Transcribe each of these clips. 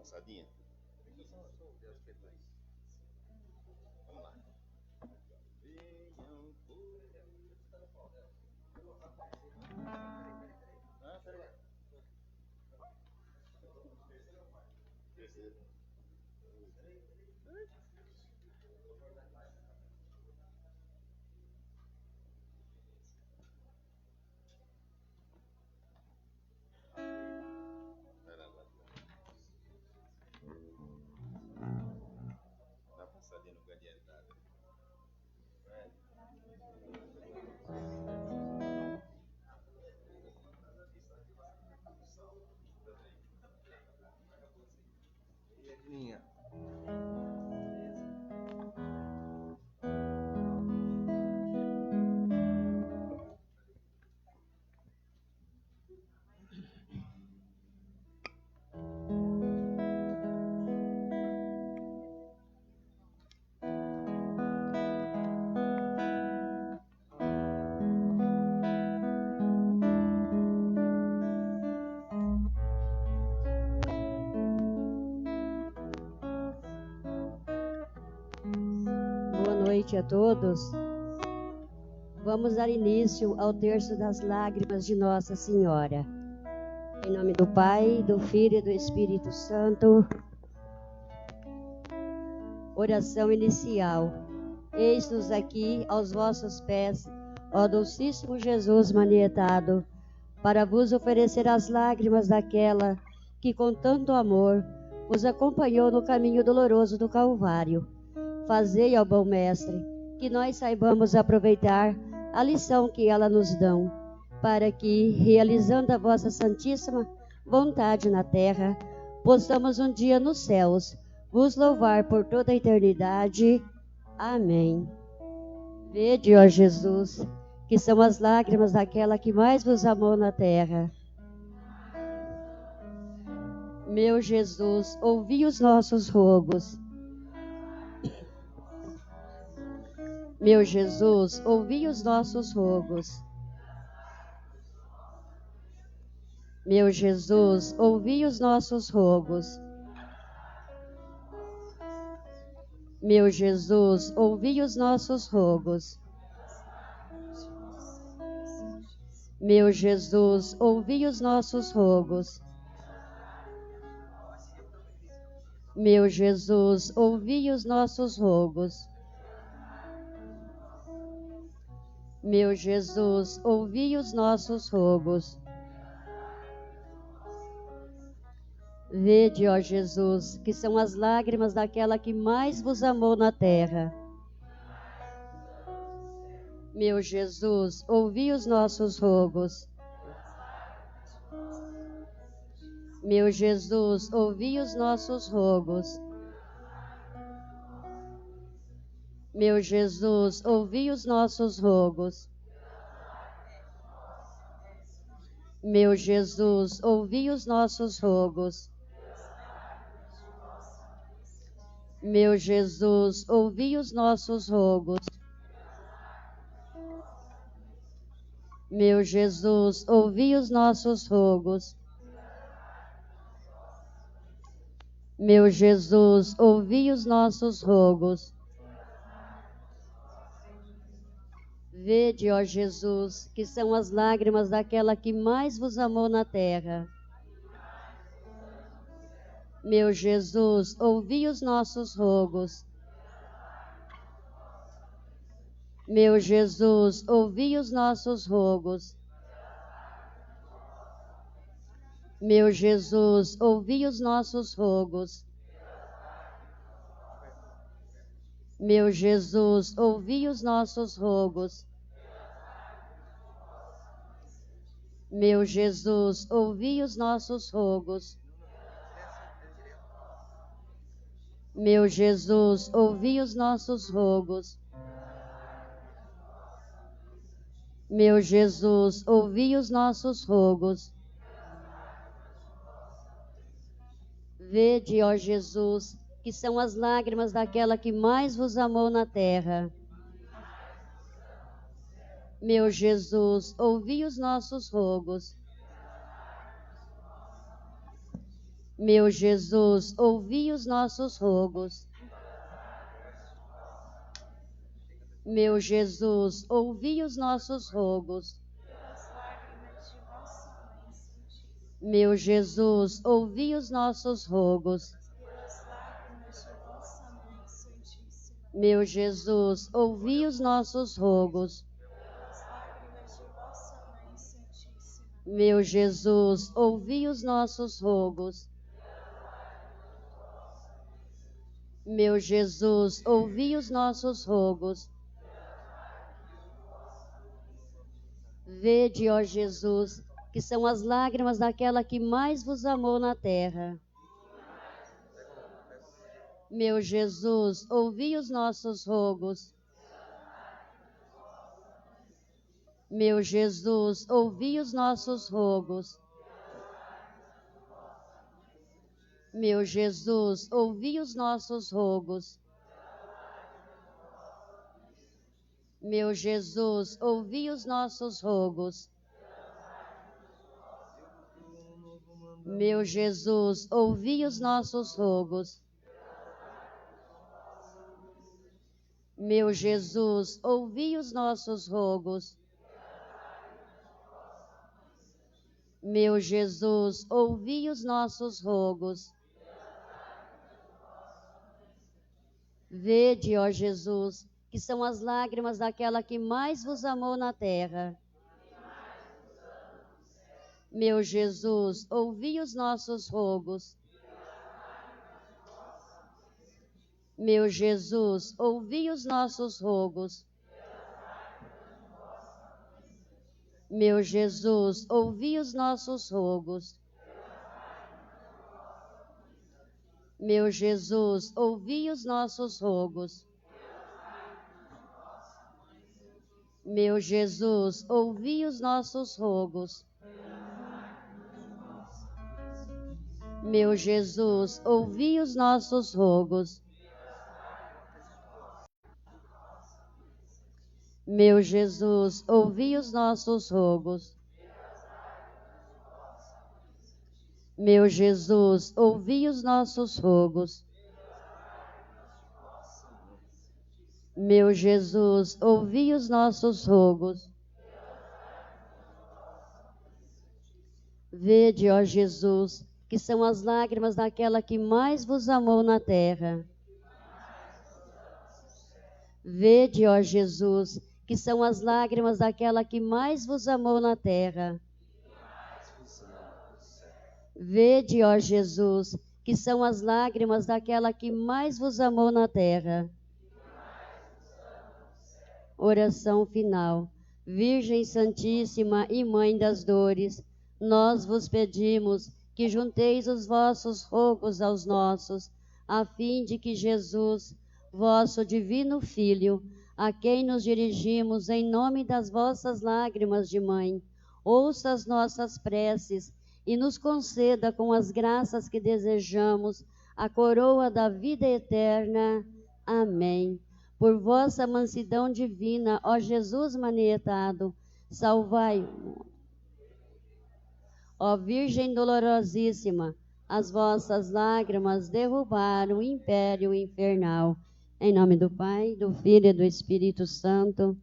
Passadinha. Vamos lá. Dá uma passadinha no lugar de entrada. Minha. Boa noite a todos. Vamos dar início ao terço das lágrimas de Nossa Senhora. Em nome do Pai, do Filho e do Espírito Santo. Oração inicial. Eis-nos aqui aos vossos pés, ó Dulcíssimo Jesus manietado, para vos oferecer as lágrimas daquela que com tanto amor vos acompanhou no caminho doloroso do Calvário. Fazei, ó bom Mestre, que nós saibamos aproveitar a lição que ela nos dão, para que, realizando a vossa santíssima vontade na terra, possamos um dia nos céus vos louvar por toda a eternidade. Amém. Vede, ó Jesus, que são as lágrimas daquela que mais vos amou na terra. Meu Jesus, ouvi os nossos rogos. Meu Jesus, ouvi os nossos rogos. Meu Jesus, ouvi os nossos rogos. Meu Jesus, ouvi os nossos rogos. Meu Jesus, ouvi os nossos rogos. Meu Jesus, ouvi os nossos rogos. Meu Jesus, ouvi os nossos rogos. Vede, ó Jesus, que são as lágrimas daquela que mais vos amou na terra. Meu Jesus, ouvi os nossos rogos. Meu Jesus, ouvi os nossos rogos. Meu Jesus, ouvi os nossos rogos. Meu Jesus, ouvi os nossos rogos. Meu Jesus, ouvi os nossos rogos. Meu Jesus, ouvi os nossos rogos. Meu Jesus, ouvi os nossos rogos. Vede, ó Jesus, que são as lágrimas daquela que mais vos amou na terra. Meu Jesus, ouvi os nossos rogos. Meu Jesus, ouvi os nossos rogos. Meu Jesus, ouvi os nossos rogos. Meu Jesus, ouvi os nossos rogos. Meu Jesus, ouvi os nossos rogos. Meu Jesus, ouvi os nossos rogos. Meu Jesus, ouvi os nossos rogos. Vede, ó Jesus, que são as lágrimas daquela que mais vos amou na terra. Meu Jesus, ouvi os nossos rogos. Meu Jesus, ouvi os nossos rogos. Meu Jesus, ouvi os nossos rogos. Meu Jesus, ouvi os nossos rogos. Meu Jesus, ouvi os nossos rogos. Meu Jesus, ouvi os nossos rogos. Meu Jesus, ouvi os nossos rogos. Vede, ó Jesus, que são as lágrimas daquela que mais vos amou na terra. Meu Jesus, ouvi os nossos rogos. Meu Jesus, ouvi os nossos rogos. Meu Jesus, ouvi os nossos rogos. Meu Jesus, ouvi os nossos rogos. Meu Jesus, ouvi os nossos rogos. Meu Jesus, ouvi os nossos rogos. Meu Jesus, ouvi os nossos rogos. Vede, ó Jesus, que são as lágrimas daquela que mais vos amou na terra. Meu Jesus, ouvi os nossos rogos. Meu Jesus, ouvi os nossos rogos. Meu Jesus, ouvi os nossos rogos. Meu Jesus, ouvi os nossos rogos. Meu Jesus, ouvi os nossos rogos. Meu Jesus, ouvi os nossos rogos. Meu Jesus, ouvi os nossos rogos. Meu Jesus, ouvi os nossos rogos. Meu Jesus, ouvi os nossos rogos. Vede, ó Jesus, que são as lágrimas daquela que mais vos amou na terra. Vede, ó Jesus, que são as lágrimas daquela que mais vos amou na terra. Vede, ó Jesus, que são as lágrimas daquela que mais vos amou na terra. Oração final. Virgem Santíssima e Mãe das Dores, nós vos pedimos que junteis os vossos rogos aos nossos, a fim de que Jesus, vosso divino Filho, a quem nos dirigimos em nome das vossas lágrimas de mãe, ouça as nossas preces e nos conceda com as graças que desejamos a coroa da vida eterna. Amém. Por vossa mansidão divina, ó Jesus manietado, salvai o mundo. Ó Virgem dolorosíssima, as vossas lágrimas derrubaram o império infernal. Em nome do Pai, do Filho e do Espírito Santo.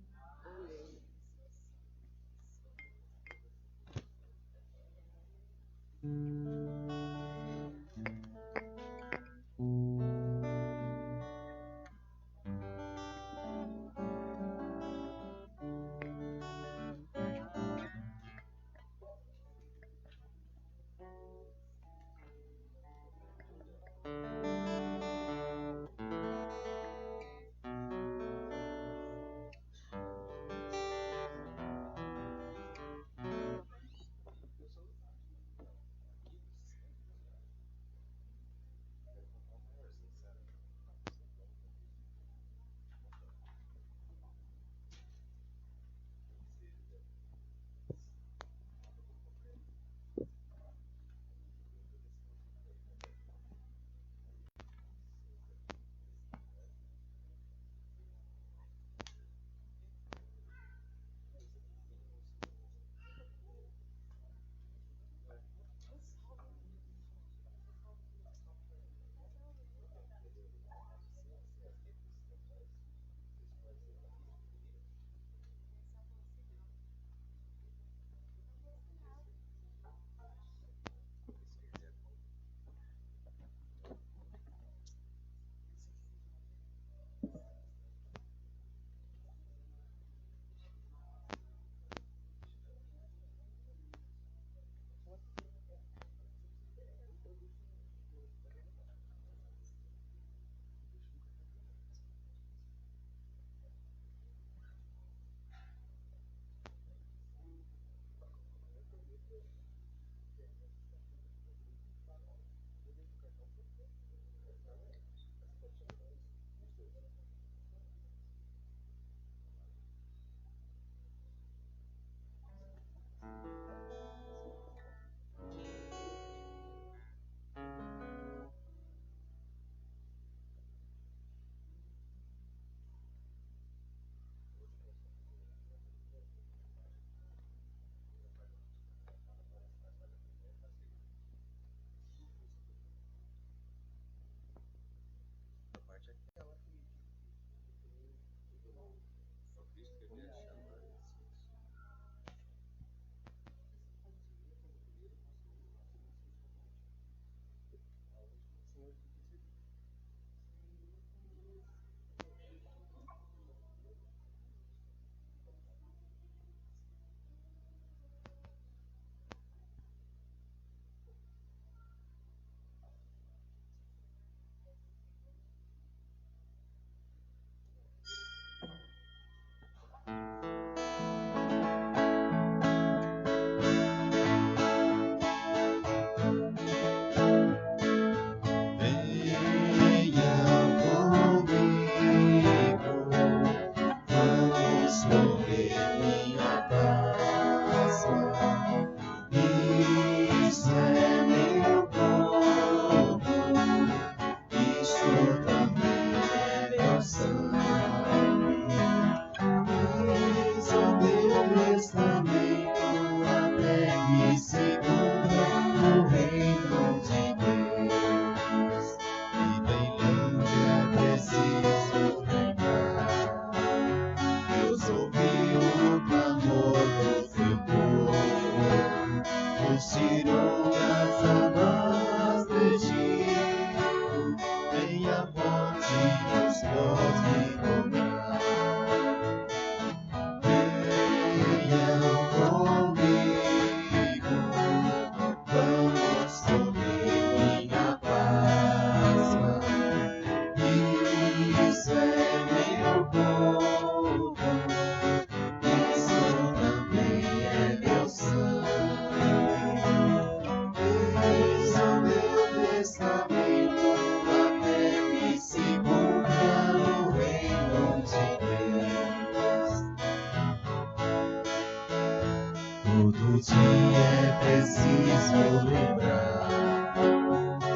Todo dia é preciso lembrar.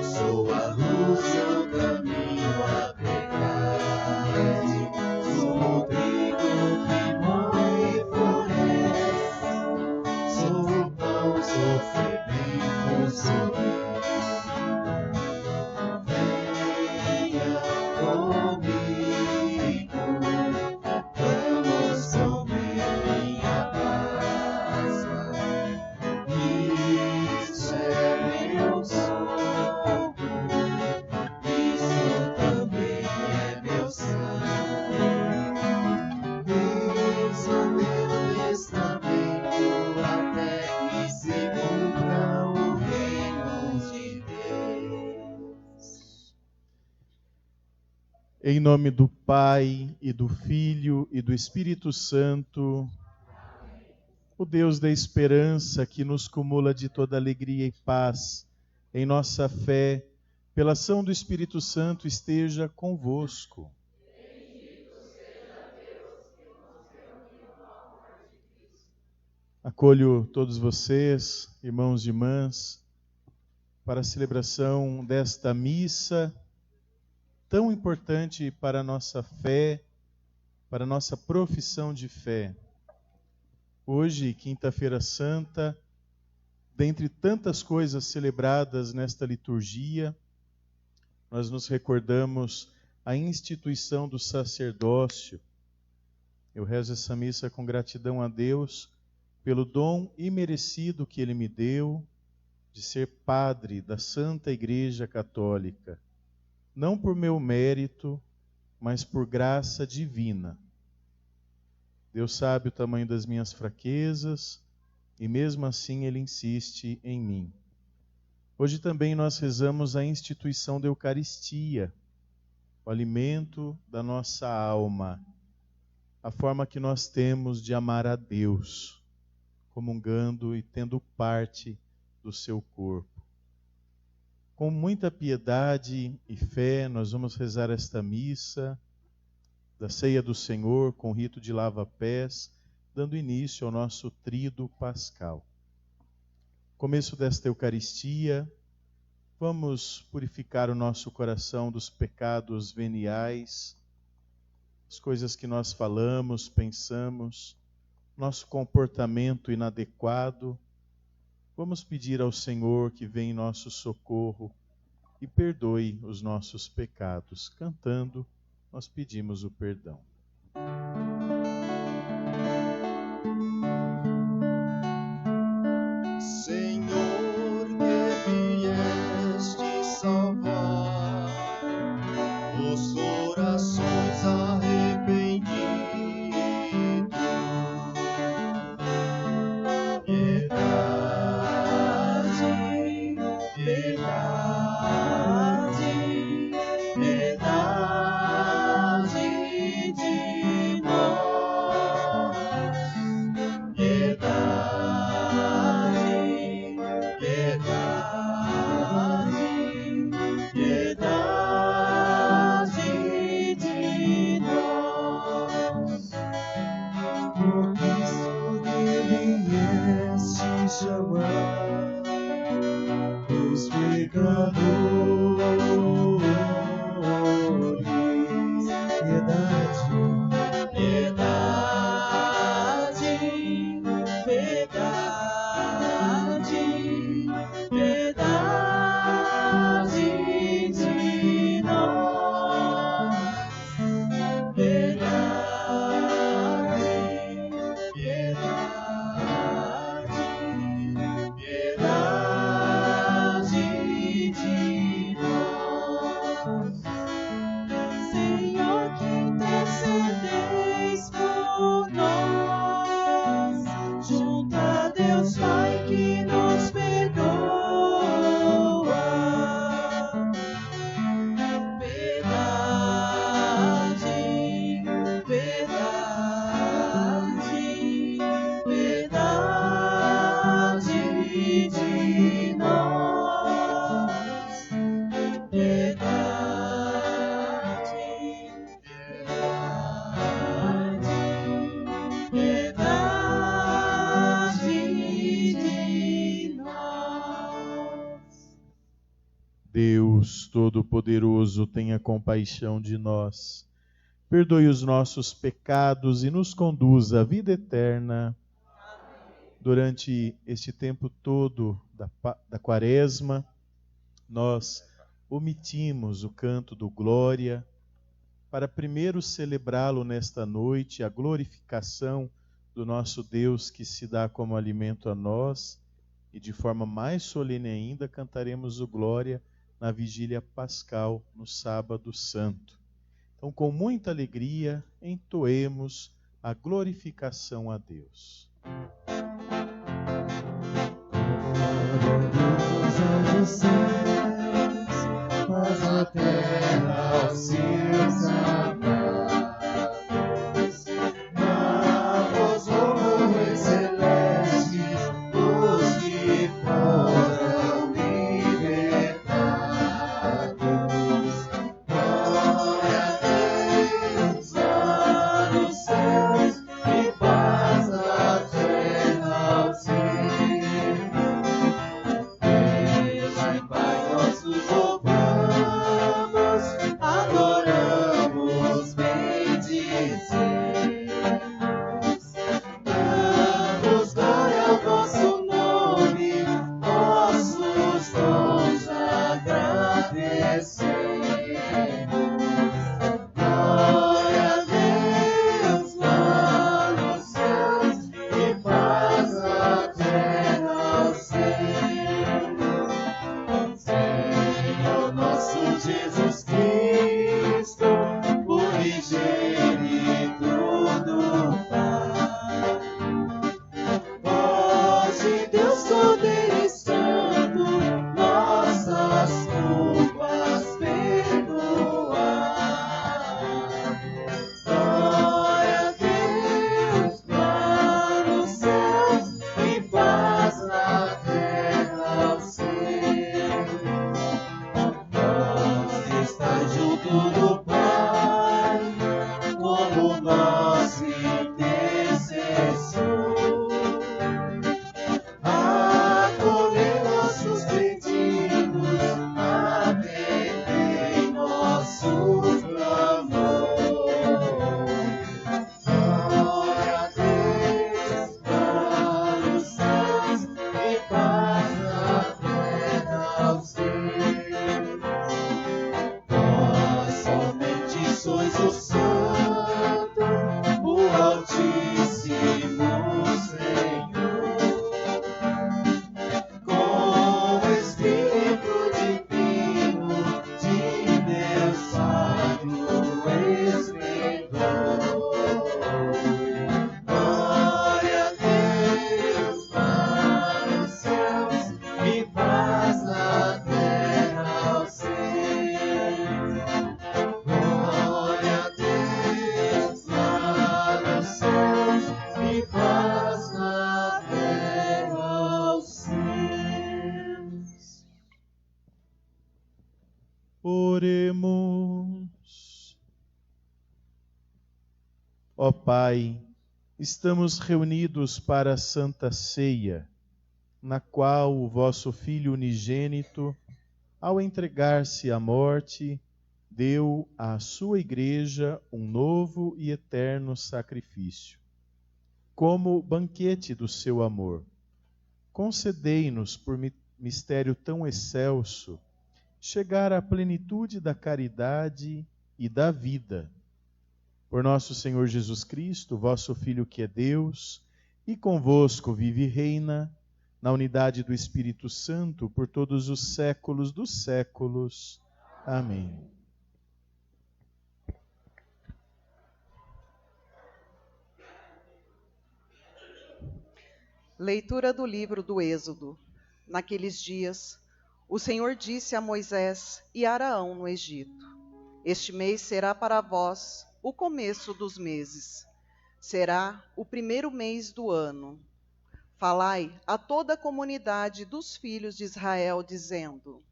Sou a luz, eu caminho a verdade. Sou o trigo que morre e floresce. Sou o pão, sou fermento, sou venha comigo, vamos comer minha Páscoa. Isso é meu corpo, isso também é meu sangue. Eis o meu testamento até que se cumpra o reino de Deus. Em nome do Pai, e do Filho, e do Espírito Santo, o Deus da esperança que nos cumula de toda alegria e paz, em nossa fé, pela ação do Espírito Santo, esteja convosco. Acolho todos vocês, irmãos e irmãs, para a celebração desta missa tão importante para a nossa fé, para a nossa profissão de fé. Hoje, Quinta-feira Santa, dentre tantas coisas celebradas nesta liturgia, nós nos recordamos a instituição do sacerdócio. Eu rezo essa missa com gratidão a Deus pelo dom imerecido que Ele me deu de ser padre da Santa Igreja Católica. Não por meu mérito, mas por graça divina. Deus sabe o tamanho das minhas fraquezas e mesmo assim Ele insiste em mim. Hoje também nós rezamos a instituição da Eucaristia, o alimento da nossa alma, a forma que nós temos de amar a Deus, comungando e tendo parte do seu corpo. Com muita piedade e fé, nós vamos rezar esta missa da ceia do Senhor com rito de lava-pés, dando início ao nosso tríduo pascal. Começo desta Eucaristia, vamos purificar o nosso coração dos pecados veniais, as coisas que nós falamos, pensamos, nosso comportamento inadequado. Vamos pedir ao Senhor que venha em nosso socorro e perdoe os nossos pecados. Cantando, nós pedimos o perdão. Senhor, que vieste salvar os corações arrependidos, piedade, piedade, piedade de nós, piedade, piedade, piedade de nós. Por Cristo que vieste chamar os pecadores, piedade, piedade, piedade, piedade de nós, piedade, piedade, piedade de Deus Todo-Poderoso, tenha compaixão de nós, perdoe os nossos pecados e nos conduza à vida eterna. Durante este tempo todo da Quaresma, nós omitimos o canto do Glória para primeiro celebrá-lo nesta noite, a glorificação do nosso Deus que se dá como alimento a nós, e de forma mais solene ainda cantaremos o Glória na vigília pascal, no sábado santo. Então, com muita alegria, entoemos a glorificação a Deus. Dos céus, faz a terra aos seus amados. Vamos, homens celestes, os que foram libertados. Glória a Deus lá nos céus e paz na terra aos seus. Adoramos, bendizemos, damos glória ao vosso nome, vossos dons agradecemos. Glória a Deus lá nos céus e paz na terra aos céus. Senhor nosso Jesus Cristo, unigênito do Pai, voz de Deus Cordeiro e Santo, nossas culpas perdoar. Glória a Deus lá nos céus e paz na terra aos céus. Está junto do Pai, como nosso intercessor, acolher nossos pedidos, atender nosso clamor. Glória a Deus lá nos céus e paz na terra aos céus. Somente sois o Santo, o Altíssimo Senhor, com o Espírito Divino de Deus Pai do esplendor. Glória a Deus lá nos céus e paz na terra aos céus. Glória a Deus lá nos céus e paz na terra aos céus. Oremos. Ó Pai, estamos reunidos para a Santa Ceia, na qual o vosso Filho unigênito, ao entregar-se à morte, deu à sua Igreja um novo e eterno sacrifício. Como banquete do seu amor, concedei-nos, por mistério tão excelso, chegar à plenitude da caridade e da vida. Por nosso Senhor Jesus Cristo, vosso Filho que é Deus, e convosco vive e reina, na unidade do Espírito Santo, por todos os séculos dos séculos. Amém. Leitura do livro do Êxodo. Naqueles dias, o Senhor disse a Moisés e a Araão no Egito: Este mês será para vós o começo dos meses. Será o primeiro mês do ano. Falai a toda a comunidade dos filhos de Israel, dizendo: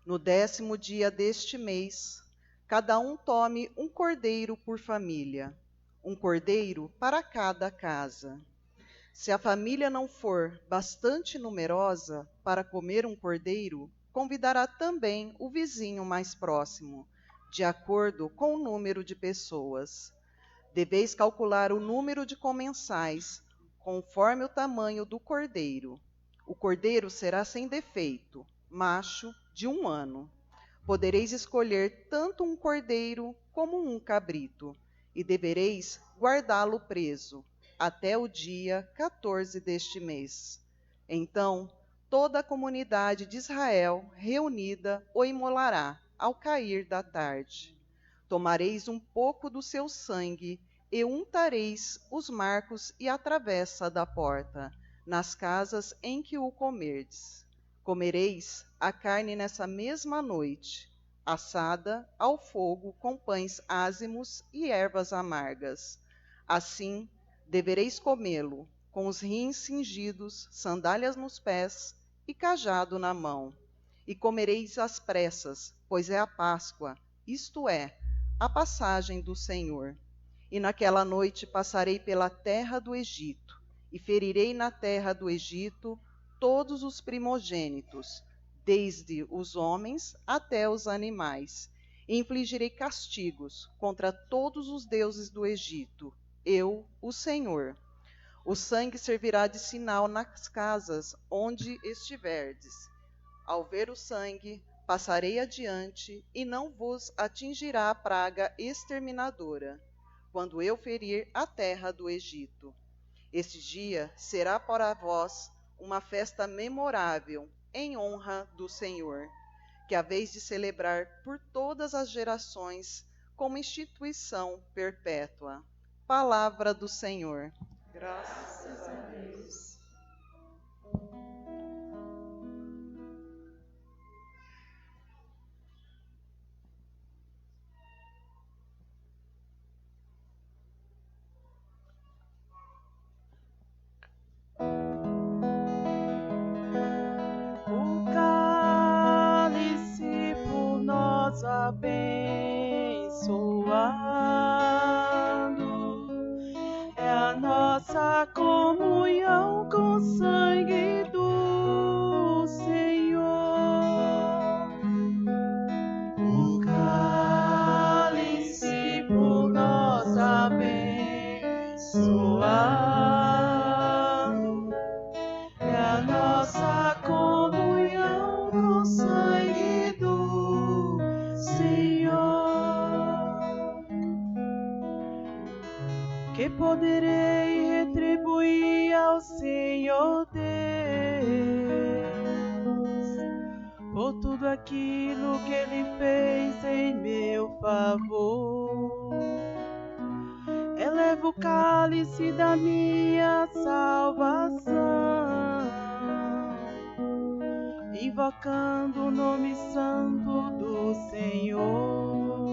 No 10º dia deste mês, cada um tome um cordeiro por família, um cordeiro para cada casa. Se a família não for bastante numerosa para comer um cordeiro, convidará também o vizinho mais próximo, de acordo com o número de pessoas. Deveis calcular o número de comensais, conforme o tamanho do cordeiro. O cordeiro será sem defeito, macho, de 1 ano. Podereis escolher tanto um cordeiro como um cabrito, e devereis guardá-lo preso até o dia 14 deste mês. Então, toda a comunidade de Israel reunida o imolará ao cair da tarde. Tomareis um pouco do seu sangue e untareis os marcos e a travessa da porta, nas casas em que o comerdes. Comereis a carne nessa mesma noite, assada ao fogo com pães ázimos e ervas amargas. Assim, devereis comê-lo, com os rins cingidos, sandálias nos pés e cajado na mão. E comereis às pressas, pois é a Páscoa, isto é, a passagem do Senhor. E naquela noite passarei pela terra do Egito, e ferirei na terra do Egito todos os primogênitos, desde os homens até os animais. E infligirei castigos contra todos os deuses do Egito, eu, o Senhor. O sangue servirá de sinal nas casas onde estiverdes. Ao ver o sangue, passarei adiante, e não vos atingirá a praga exterminadora, quando eu ferir a terra do Egito. Este dia será para vós uma festa memorável, em honra do Senhor, que haveis de celebrar por todas as gerações, como instituição perpétua. Palavra do Senhor. Graças a Deus. O cálice por nós abençoado é a nossa comunhão com o sangue do Senhor. O cálice por nós abençoado é a nossa comunhão com o sangue do Senhor. Que poderei retribuir ao Senhor Deus por tudo aquilo que Ele fez em meu favor. Eleva o cálice da minha salvação, invocando o nome santo do Senhor.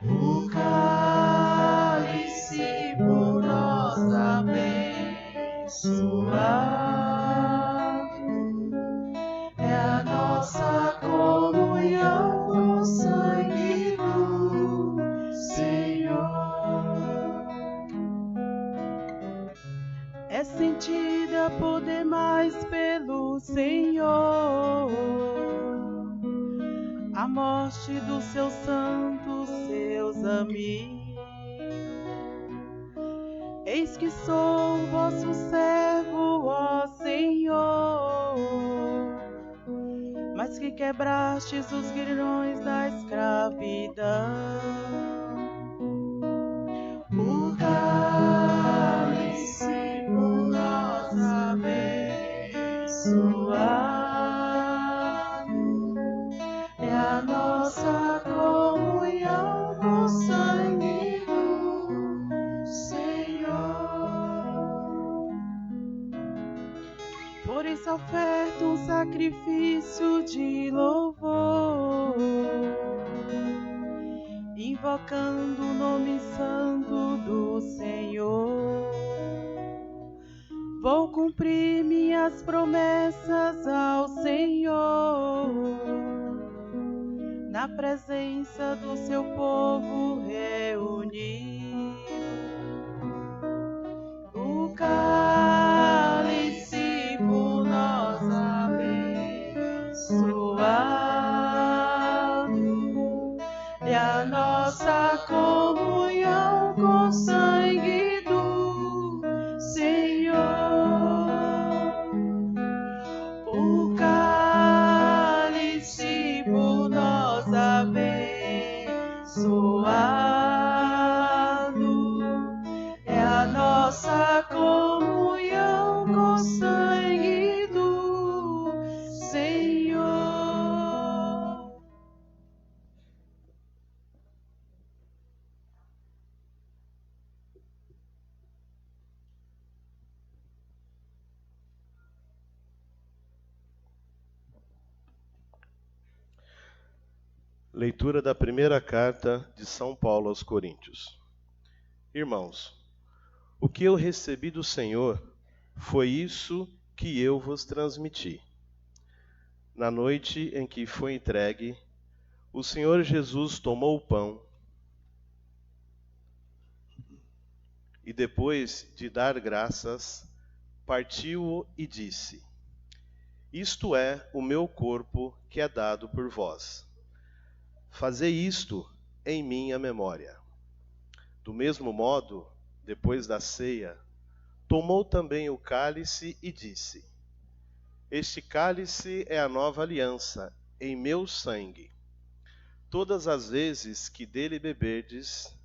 O cálice por nós abençoado é a nossa comunhão com o sangue do Senhor. É sentida por demais pelo Senhor a morte dos seus santos, seus amigos. Eis que sou vosso servo, ó Senhor, mas que quebrastes os grilhões da escravidão. O cálice por nós abençoado é a nossa comunhão com o sangue do Senhor. Por isso oferta um sacrifício de louvor, invocando o nome santo do Senhor. Vou cumprir minhas promessas ao Senhor, na presença do seu povo reunido. O cálice por nós abençoado Leitura da primeira carta de São Paulo aos Coríntios. Irmãos, o que eu recebi do Senhor foi isso que eu vos transmiti. Na noite em que foi entregue, o Senhor Jesus tomou o pão e, depois de dar graças, partiu-o e disse: Isto é o meu corpo que é dado por vós. Fazei isto em minha memória. Do mesmo modo, depois da ceia, tomou também o cálice e disse: Este cálice é a nova aliança em meu sangue. Todas as vezes que dele beberdes,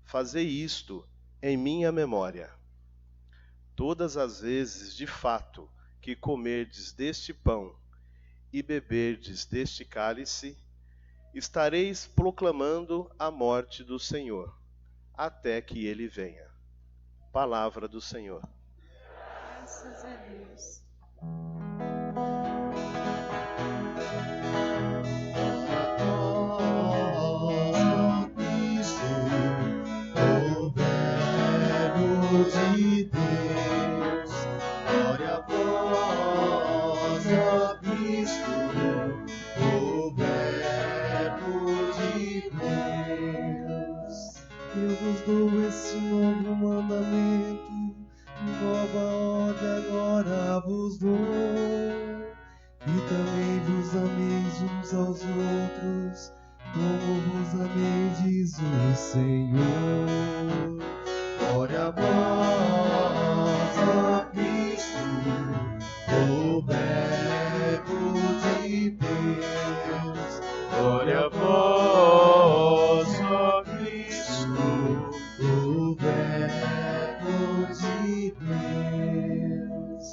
fazei isto em minha memória. Todas as vezes, de fato, que comerdes deste pão e beberdes deste cálice, estareis proclamando a morte do Senhor, até que ele venha. Palavra do Senhor. Graças a Deus. Eu vos dou esse novo mandamento, nova ordem agora vos dou, e também vos ameis uns aos outros, como vos ameis o Senhor. Glória a vós, ó Cristo, o Verbo de Deus. Glória a vós, ó Cristo, o Verbo de Deus.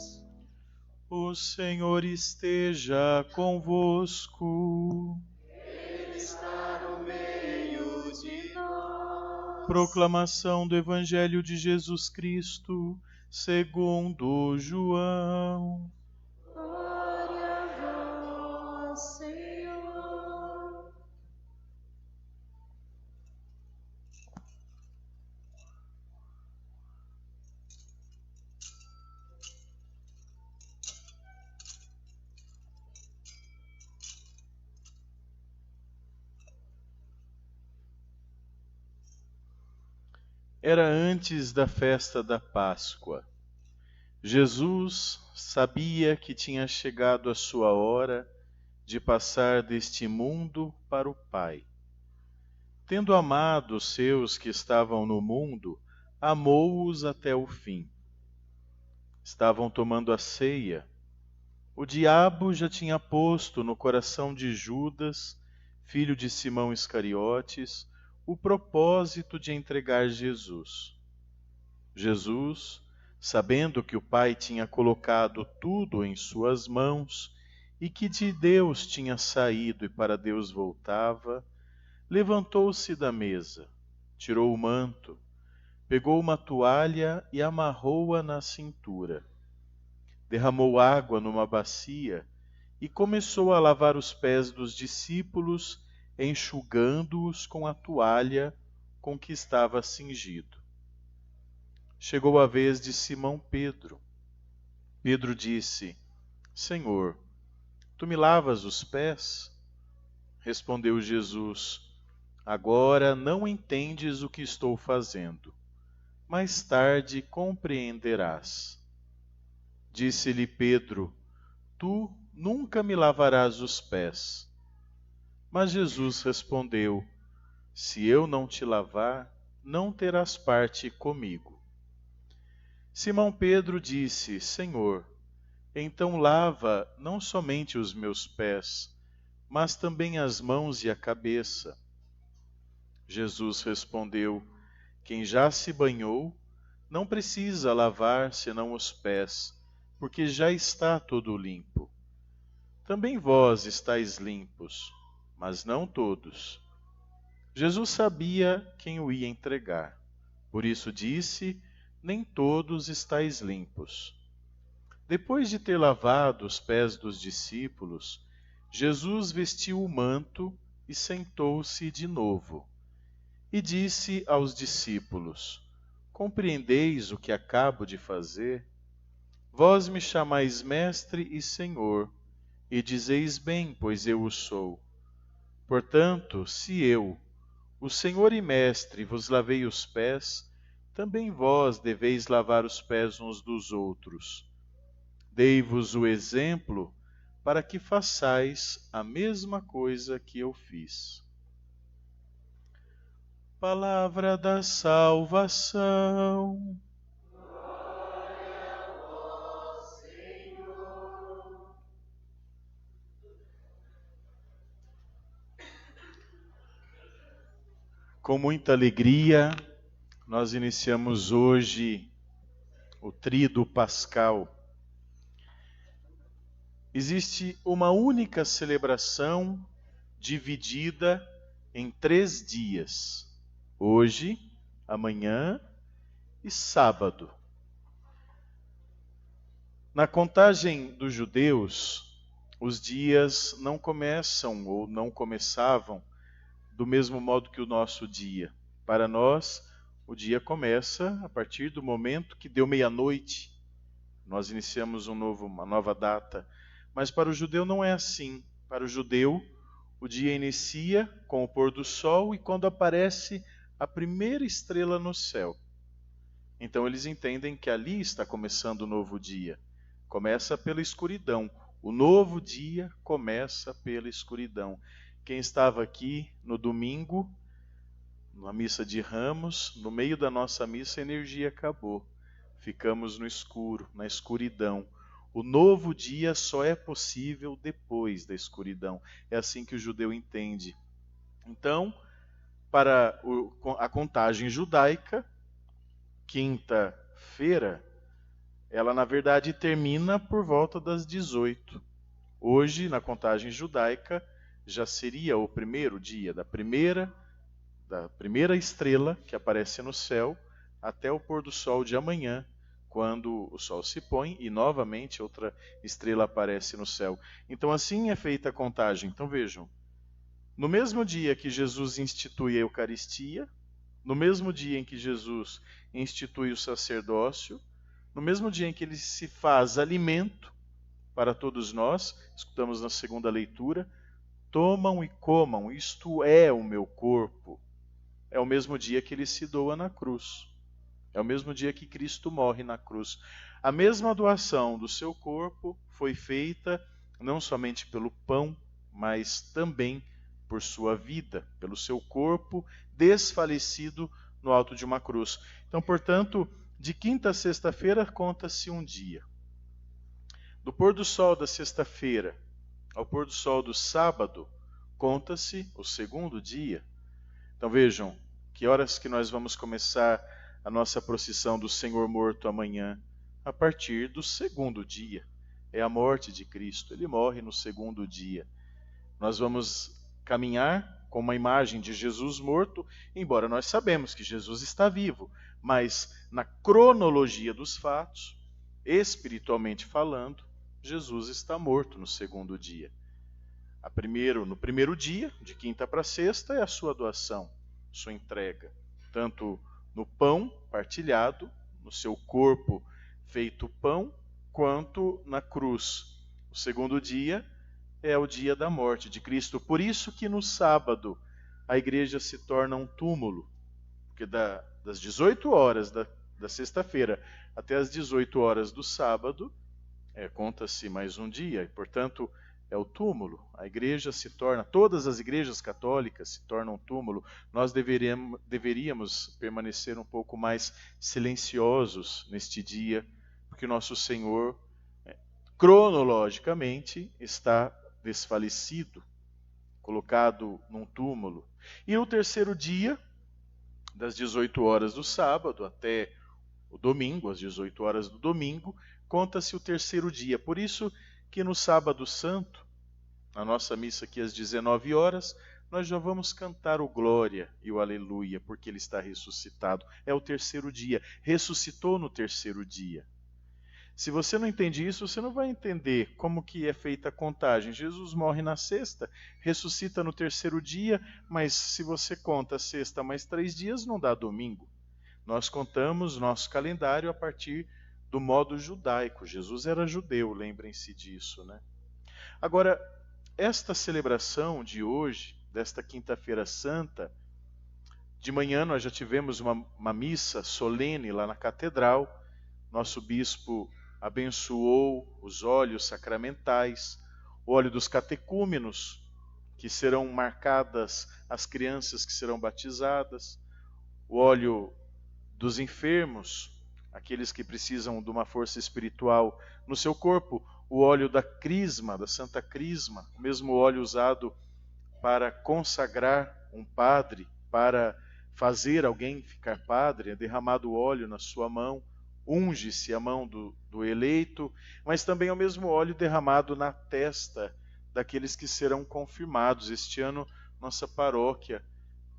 O Senhor esteja convosco. Ele está no meio de nós. Proclamação do Evangelho de Jesus Cristo, segundo João. Glória a vós, Senhor. Era antes da festa da Páscoa. Jesus sabia que tinha chegado a sua hora de passar deste mundo para o Pai. Tendo amado os seus que estavam no mundo, amou-os até o fim. Estavam tomando a ceia. O diabo já tinha posto no coração de Judas, filho de Simão Iscariotes, o propósito de entregar Jesus. Jesus, sabendo que o Pai tinha colocado tudo em suas mãos e que de Deus tinha saído e para Deus voltava, levantou-se da mesa, tirou o manto, pegou uma toalha e amarrou-a na cintura. Derramou água numa bacia e começou a lavar os pés dos discípulos, enxugando-os com a toalha com que estava cingido. Chegou a vez de Simão Pedro. Pedro disse: Senhor, tu me lavas os pés? Respondeu Jesus: Agora não entendes o que estou fazendo. Mais tarde compreenderás. Disse-lhe Pedro: Tu nunca me lavarás os pés. Mas Jesus respondeu: Se eu não te lavar, não terás parte comigo. Simão Pedro disse: Senhor, então lava não somente os meus pés, mas também as mãos e a cabeça. Jesus respondeu: Quem já se banhou, não precisa lavar senão os pés, porque já está todo limpo. Também vós estáis limpos, mas não todos. Jesus sabia quem o ia entregar. Por isso disse: Nem todos estáis limpos. Depois de ter lavado os pés dos discípulos, Jesus vestiu o manto e sentou-se de novo. E disse aos discípulos: Compreendeis o que acabo de fazer? Vós me chamais mestre e senhor, e dizeis bem, pois eu o sou. Portanto, se eu, o senhor e mestre, vos lavei os pés, também vós deveis lavar os pés uns dos outros. Dei-vos o exemplo para que façais a mesma coisa que eu fiz. Palavra da salvação. Com muita alegria, nós iniciamos hoje o Tríduo Pascal. Existe uma única celebração dividida em 3 dias: hoje, amanhã e sábado. Na contagem dos judeus, os dias não começam ou não começavam do mesmo modo que o nosso dia. Para nós, o dia começa a partir do momento que deu meia-noite. Nós iniciamos uma nova data. Mas para o judeu não é assim. Para o judeu, o dia inicia com o pôr do sol e quando aparece a primeira estrela no céu. Então eles entendem que ali está começando o novo dia. Começa pela escuridão. O novo dia começa pela escuridão. Quem estava aqui no domingo, na missa de Ramos, no meio da nossa missa a energia acabou. Ficamos no escuro, na escuridão. O novo dia só é possível depois da escuridão. É assim que o judeu entende. Então, para a contagem judaica, quinta-feira, ela na verdade termina por volta das 18. Hoje, na contagem judaica, já seria o primeiro dia da primeira estrela que aparece no céu até o pôr do sol de amanhã, quando o sol se põe e novamente outra estrela aparece no céu. Então assim é feita a contagem. Então vejam, no mesmo dia que Jesus institui a Eucaristia, no mesmo dia em que Jesus institui o sacerdócio, no mesmo dia em que ele se faz alimento para todos nós, escutamos na segunda leitura, tomam e comam, isto é o meu corpo. É o mesmo dia que ele se doa na cruz. É o mesmo dia que Cristo morre na cruz. A mesma doação do seu corpo foi feita não somente pelo pão, mas também por sua vida, pelo seu corpo desfalecido no alto de uma cruz. Então, portanto, de quinta a sexta-feira conta-se um dia. Do pôr do sol da sexta-feira ao pôr do sol do sábado, conta-se o segundo dia. Então vejam, que horas que nós vamos começar a nossa procissão do Senhor morto amanhã? A partir do segundo dia. É a morte de Cristo, ele morre no segundo dia. Nós vamos caminhar com uma imagem de Jesus morto, embora nós sabemos que Jesus está vivo, mas na cronologia dos fatos, espiritualmente falando, Jesus está morto no segundo dia. No primeiro dia, de quinta para sexta, é a sua doação, sua entrega. Tanto no pão partilhado, no seu corpo feito pão, quanto na cruz. O segundo dia é o dia da morte de Cristo. Por isso que no sábado a igreja se torna um túmulo. Porque das 18 horas da sexta-feira até as 18 horas do sábado, conta-se mais um dia, e portanto é o túmulo. A igreja se torna, todas as igrejas católicas se tornam um túmulo. Nós deveríamos permanecer um pouco mais silenciosos neste dia, porque nosso Senhor, cronologicamente, está desfalecido, colocado num túmulo. E no terceiro dia, das 18 horas do sábado até o domingo, às 18 horas do domingo, conta-se o terceiro dia. Por isso que no sábado santo, na nossa missa aqui às 19 horas, nós já vamos cantar o glória e o aleluia, porque ele está ressuscitado. É o terceiro dia, ressuscitou no terceiro dia. Se você não entende isso, você não vai entender como que é feita a contagem. Jesus morre na sexta, ressuscita no terceiro dia, mas se você conta sexta mais 3 dias, não dá domingo. Nós contamos nosso calendário a partir do modo judaico. Jesus era judeu, lembrem-se disso, né? Agora, esta celebração de hoje, desta quinta-feira santa, de manhã nós já tivemos uma missa solene lá na catedral. Nosso bispo abençoou os óleos sacramentais, o óleo dos catecúmenos, que serão marcadas as crianças que serão batizadas, o óleo dos enfermos, aqueles que precisam de uma força espiritual no seu corpo, o óleo da crisma, da Santa Crisma, o mesmo óleo usado para consagrar um padre, para fazer alguém ficar padre, é derramado óleo na sua mão, unge-se a mão do eleito, mas também é o mesmo óleo derramado na testa daqueles que serão confirmados. Este ano, nossa paróquia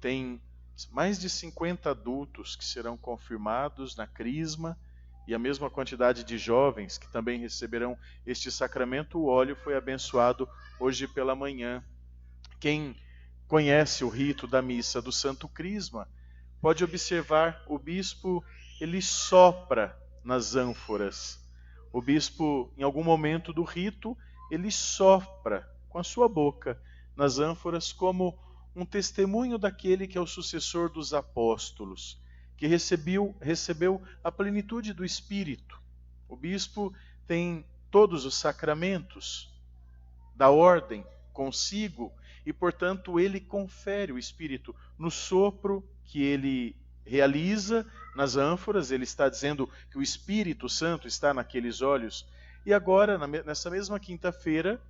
tem mais de 50 adultos que serão confirmados na crisma, e a mesma quantidade de jovens que também receberão este sacramento. O óleo foi abençoado hoje pela manhã. Quem conhece o rito da missa do Santo Crisma pode observar o bispo, ele sopra nas ânforas. O bispo, em algum momento do rito, ele sopra com a sua boca nas ânforas como um testemunho daquele que é o sucessor dos apóstolos, que recebeu a plenitude do Espírito. O bispo tem todos os sacramentos da ordem consigo e, portanto, ele confere o Espírito no sopro que ele realiza nas ânforas. Ele está dizendo que o Espírito Santo está naqueles óleos. E agora, nessa mesma quinta-feira,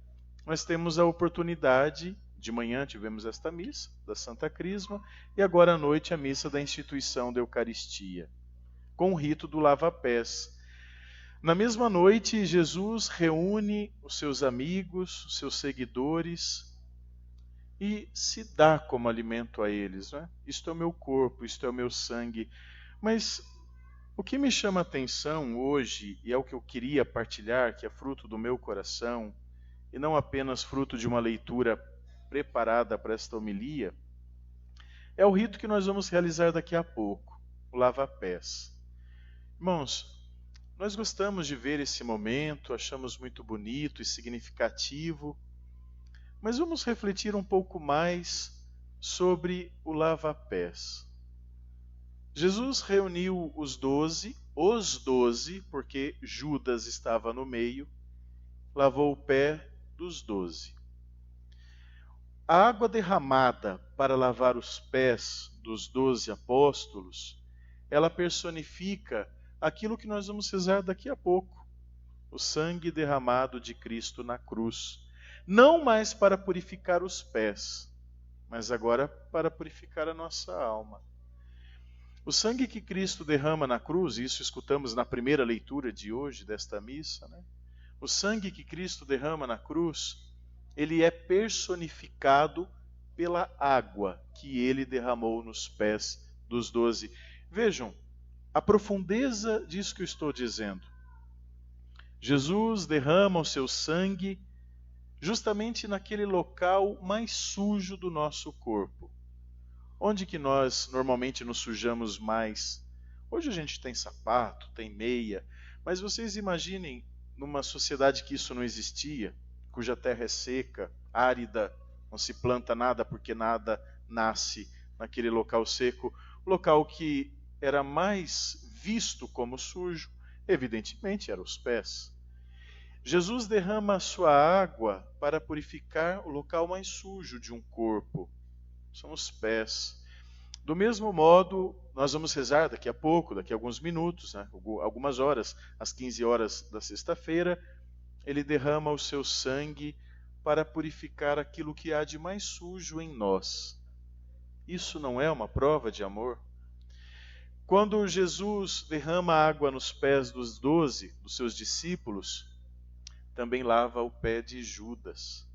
nós temos a oportunidade, de manhã tivemos esta missa da Santa Crisma, e agora à noite a missa da instituição da Eucaristia, com o rito do lava-pés. Na mesma noite, Jesus reúne os seus amigos, os seus seguidores, e se dá como alimento a eles, né? Isto é o meu corpo, isto é o meu sangue. Mas o que me chama a atenção hoje, e é o que eu queria partilhar, que é fruto do meu coração, e não apenas fruto de uma leitura preparada para esta homilia, é o rito que nós vamos realizar daqui a pouco, o lava-pés. Irmãos, nós gostamos de ver esse momento, achamos muito bonito e significativo, mas vamos refletir um pouco mais sobre o lava-pés. Jesus reuniu os 12, porque Judas estava no meio, lavou o pé dos 12. A água derramada para lavar os pés dos 12 apóstolos, ela personifica aquilo que nós vamos rezar daqui a pouco, o sangue derramado de Cristo na cruz. Não mais para purificar os pés, mas agora para purificar a nossa alma. O sangue que Cristo derrama na cruz, isso escutamos na primeira leitura de hoje desta missa, né? O sangue que Cristo derrama na cruz, ele é personificado pela água que ele derramou nos pés dos 12. Vejam a profundeza disso que eu estou dizendo. Jesus derrama o seu sangue justamente naquele local mais sujo do nosso corpo. Onde que nós normalmente nos sujamos mais? Hoje a gente tem sapato, tem meia, mas vocês imaginem numa sociedade que isso não existia, cuja terra é seca, árida, não se planta nada porque nada nasce naquele local seco, local que era mais visto como sujo, evidentemente eram os pés. Jesus derrama a sua água para purificar o local mais sujo de um corpo, são os pés. Do mesmo modo, nós vamos rezar daqui a pouco, daqui a alguns minutos, né, algumas horas, às 15 horas da sexta-feira, ele derrama o seu sangue para purificar aquilo que há de mais sujo em nós. Isso não é uma prova de amor? Quando Jesus derrama água nos pés dos 12, dos seus discípulos, também lava o pé de Judas.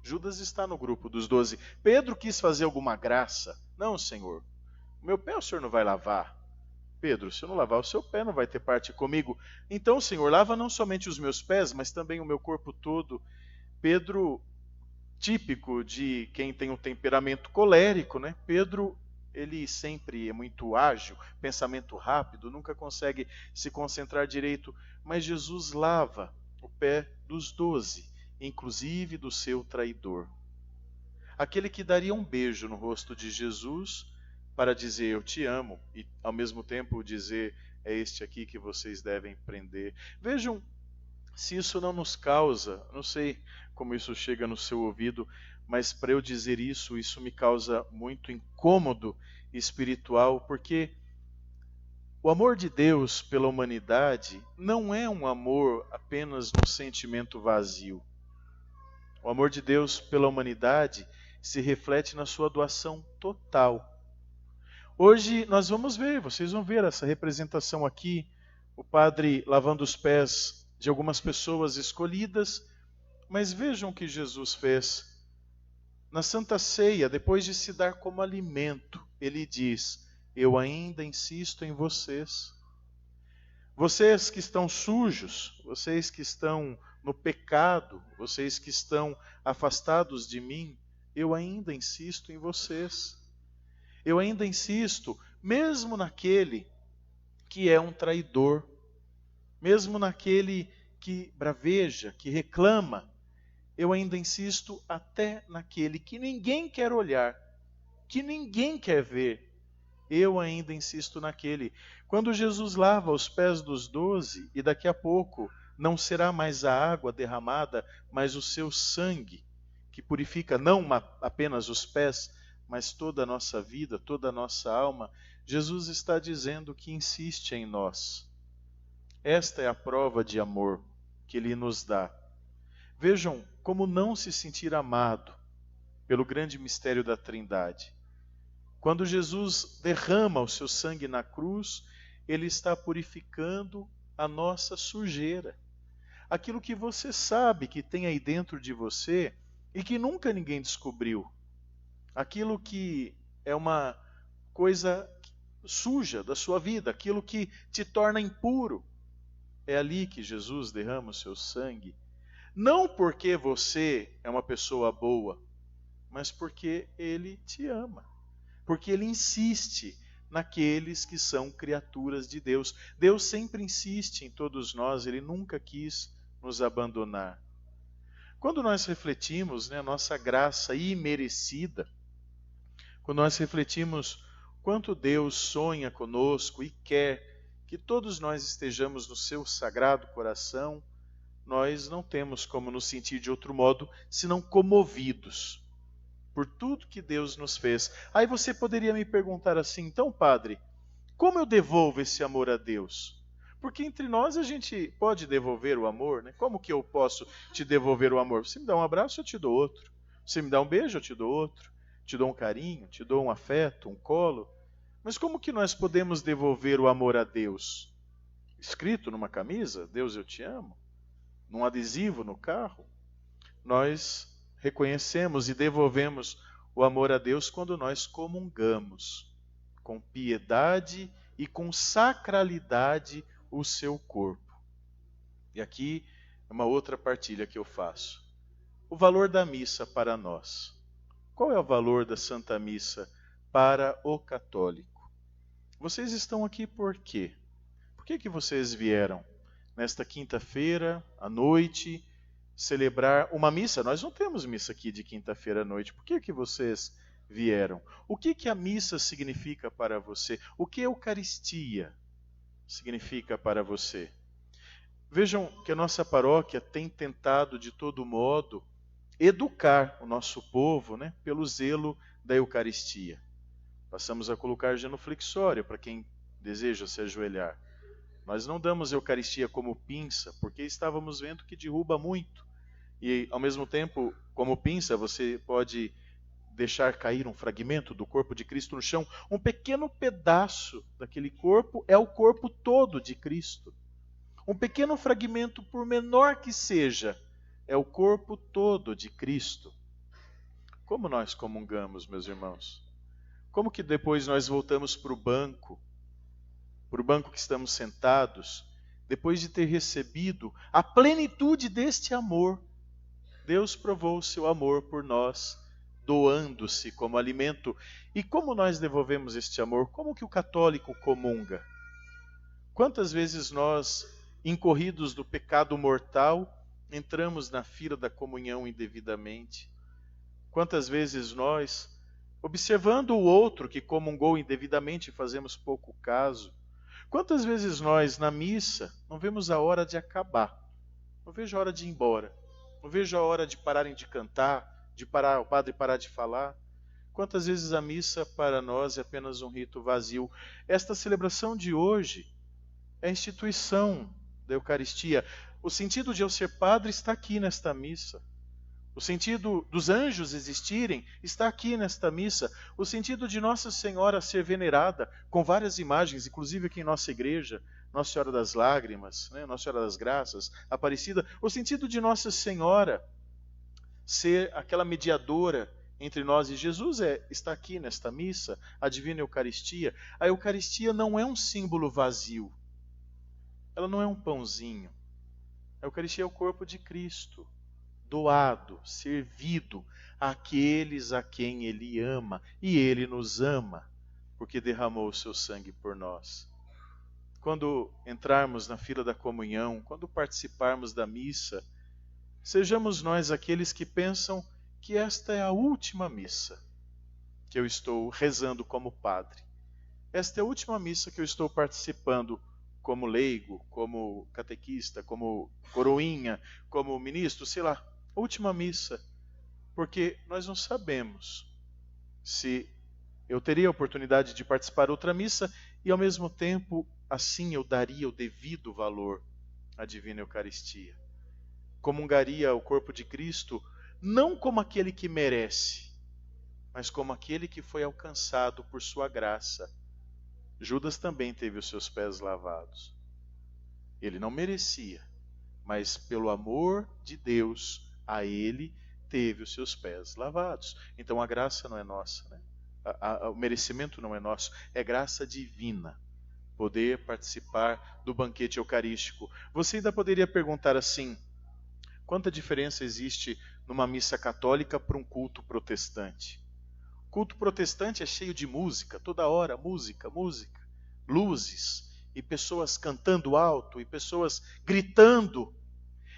Judas está no grupo dos 12. Pedro quis fazer alguma graça. Não, Senhor, o meu pé o Senhor não vai lavar. Pedro, se eu não lavar o seu pé, não vai ter parte comigo. Então, Senhor, lava não somente os meus pés, mas também o meu corpo todo. Pedro, típico de quem tem um temperamento colérico, né? Pedro, ele sempre é muito ágil, pensamento rápido, nunca consegue se concentrar direito. Mas Jesus lava o pé dos 12, inclusive do seu traidor. Aquele que daria um beijo no rosto de Jesus para dizer eu te amo e ao mesmo tempo dizer é este aqui que vocês devem prender. Vejam se isso não nos causa, não sei como isso chega no seu ouvido, mas para eu dizer isso, isso me causa muito incômodo espiritual, porque o amor de Deus pela humanidade não é um amor apenas no sentimento vazio. O amor de Deus pela humanidade se reflete na sua doação total. Hoje nós vamos ver, vocês vão ver essa representação aqui, o padre lavando os pés de algumas pessoas escolhidas, mas vejam o que Jesus fez. Na Santa Ceia, depois de se dar como alimento, ele diz: eu ainda insisto em vocês. Vocês que estão sujos, vocês que estão no pecado, vocês que estão afastados de mim, eu ainda insisto em vocês. Eu ainda insisto, mesmo naquele que é um traidor, mesmo naquele que braveja, que reclama, eu ainda insisto até naquele que ninguém quer olhar, que ninguém quer ver. Eu ainda insisto naquele. Quando Jesus lava os pés dos 12, e daqui a pouco não será mais a água derramada, mas o seu sangue, que purifica não apenas os pés, mas toda a nossa vida, toda a nossa alma, Jesus está dizendo que insiste em nós. Esta é a prova de amor que Ele nos dá. Vejam como não se sentir amado pelo grande mistério da Trindade. Quando Jesus derrama o seu sangue na cruz, Ele está purificando a nossa sujeira. Aquilo que você sabe que tem aí dentro de você e que nunca ninguém descobriu. Aquilo que é uma coisa suja da sua vida, aquilo que te torna impuro. É ali que Jesus derrama o seu sangue. Não porque você é uma pessoa boa, mas porque Ele te ama. Porque Ele insiste naqueles que são criaturas de Deus. Deus sempre insiste em todos nós, Ele nunca quis nos abandonar. Quando nós refletimos, a nossa graça imerecida, quando nós refletimos quanto Deus sonha conosco e quer que todos nós estejamos no seu sagrado coração, nós não temos como nos sentir de outro modo, senão comovidos por tudo que Deus nos fez. Aí você poderia me perguntar assim, então, padre, como eu devolvo esse amor a Deus? Porque entre nós a gente pode devolver o amor, né? Como que eu posso te devolver o amor? Você me dá um abraço, eu te dou outro. Você me dá um beijo, eu te dou outro. Te dou um carinho, te dou um afeto, um colo. Mas como que nós podemos devolver o amor a Deus? Escrito numa camisa, Deus eu te amo? Num adesivo no carro? Nós reconhecemos e devolvemos o amor a Deus quando nós comungamos com piedade e com sacralidade o seu corpo. E aqui é uma outra partilha que eu faço. O valor da missa para nós. Qual é o valor da Santa Missa para o católico? Vocês estão aqui por quê? Por que vocês vieram nesta quinta-feira, à noite, celebrar uma missa? Nós não temos missa aqui de quinta-feira à noite. Por que vocês vieram? O que a missa significa para você? O que a Eucaristia significa para você? Vejam que a nossa paróquia tem tentado de todo modo educar o nosso povo, pelo zelo da Eucaristia. Passamos a colocar genuflexório para quem deseja se ajoelhar. Nós não damos Eucaristia como pinça, porque estávamos vendo que derruba muito. E, ao mesmo tempo, como pinça, você pode deixar cair um fragmento do corpo de Cristo no chão. Um pequeno pedaço daquele corpo é o corpo todo de Cristo. Um pequeno fragmento, por menor que seja, é o corpo todo de Cristo. Como nós comungamos, meus irmãos? Como que depois nós voltamos para o banco por o banco que estamos sentados, depois de ter recebido a plenitude deste amor, Deus provou o seu amor por nós, doando-se como alimento. E como nós devolvemos este amor? Como que o católico comunga? Quantas vezes nós, incorridos do pecado mortal, entramos na fila da comunhão indevidamente? Quantas vezes nós, observando o outro que comungou indevidamente, fazemos pouco caso? Quantas vezes nós, na missa, não vemos a hora de acabar? Não vejo a hora de ir embora. Não vejo a hora de pararem de cantar, o padre parar de falar. Quantas vezes a missa para nós é apenas um rito vazio? Esta celebração de hoje é a instituição da Eucaristia. O sentido de eu ser padre está aqui nesta missa. O sentido dos anjos existirem está aqui nesta missa. O sentido de Nossa Senhora ser venerada com várias imagens, inclusive aqui em nossa igreja, Nossa Senhora das Lágrimas, né? Nossa Senhora das Graças, Aparecida. O sentido de Nossa Senhora ser aquela mediadora entre nós e Jesus está aqui nesta missa, a Divina Eucaristia. A Eucaristia não é um símbolo vazio. Ela não é um pãozinho. A Eucaristia é o corpo de Cristo, doado, servido àqueles a quem Ele ama. E Ele nos ama, porque derramou o seu sangue por nós. Quando entrarmos na fila da comunhão, quando participarmos da missa, sejamos nós aqueles que pensam que esta é a última missa que eu estou rezando como padre. Esta é a última missa que eu estou participando como leigo, como catequista, como coroinha, como ministro, sei lá. Última missa. Porque nós não sabemos se eu teria a oportunidade de participar de outra missa e ao mesmo tempo assim eu daria o devido valor à Divina Eucaristia. Comungaria o corpo de Cristo não como aquele que merece, mas como aquele que foi alcançado por sua graça. Judas também teve os seus pés lavados. Ele não merecia, mas pelo amor de Deus a ele teve os seus pés lavados. Então a graça não é nossa, né? O merecimento não é nosso, é graça divina. Poder participar do banquete eucarístico. Você ainda poderia perguntar assim: quanta diferença existe numa missa católica para um culto protestante? O culto protestante é cheio de música, toda hora música, música, luzes, e pessoas cantando alto, e pessoas gritando.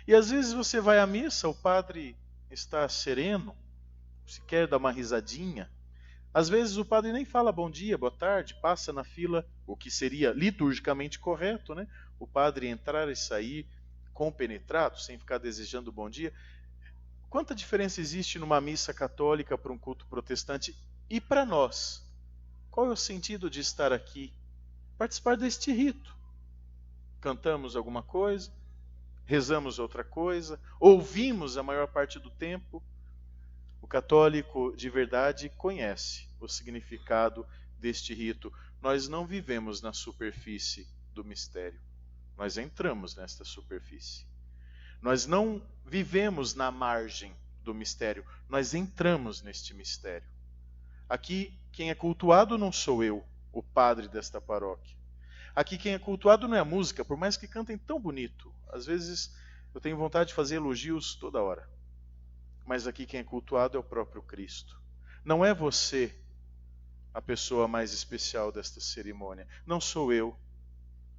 E às vezes você vai à missa, o padre está sereno, se quer dar uma risadinha. Às vezes o padre nem fala bom dia, boa tarde, passa na fila, o que seria liturgicamente correto, né? O padre entrar e sair compenetrado, sem ficar desejando bom dia. Quanta diferença existe numa missa católica para um culto protestante? E para nós? Qual é o sentido de estar aqui? Participar deste rito. Cantamos alguma coisa, rezamos outra coisa, ouvimos a maior parte do tempo. O católico de verdade conhece o significado deste rito. Nós não vivemos na superfície do mistério. Nós entramos nesta superfície. Nós não vivemos na margem do mistério. Nós entramos neste mistério. Aqui, quem é cultuado não sou eu, o padre desta paróquia. Aqui quem é cultuado não é a música, por mais que cantem tão bonito. Às vezes eu tenho vontade de fazer elogios toda hora. Mas aqui quem é cultuado é o próprio Cristo. Não é você a pessoa mais especial desta cerimônia. Não sou eu.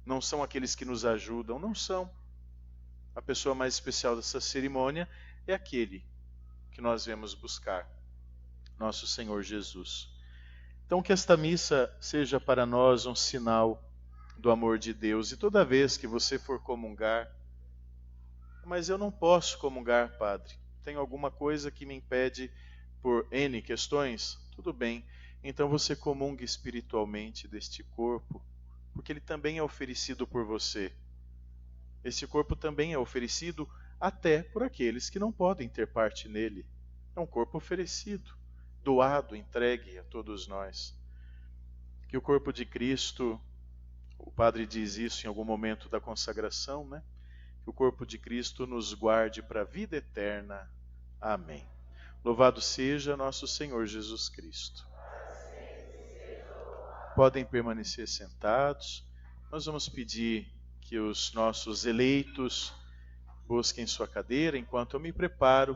Não são aqueles que nos ajudam. Não são. A pessoa mais especial dessa cerimônia é aquele que nós viemos buscar. Nosso Senhor Jesus. Então que esta missa seja para nós um sinal do amor de Deus. E toda vez que você for comungar, mas eu não posso comungar, padre. Tenho alguma coisa que me impede por N questões? Tudo bem. Então você comungue espiritualmente deste corpo, porque ele também é oferecido por você. Este corpo também é oferecido até por aqueles que não podem ter parte nele. É um corpo oferecido, doado, entregue a todos nós. Que o corpo de Cristo, o padre diz isso em algum momento da consagração, né? Que o corpo de Cristo nos guarde para a vida eterna. Amém. Louvado seja nosso Senhor Jesus Cristo. Podem permanecer sentados. nós vamos pedir que os nossos eleitos busquem sua cadeira enquanto eu me preparo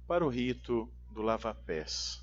para o rito do lava-pés.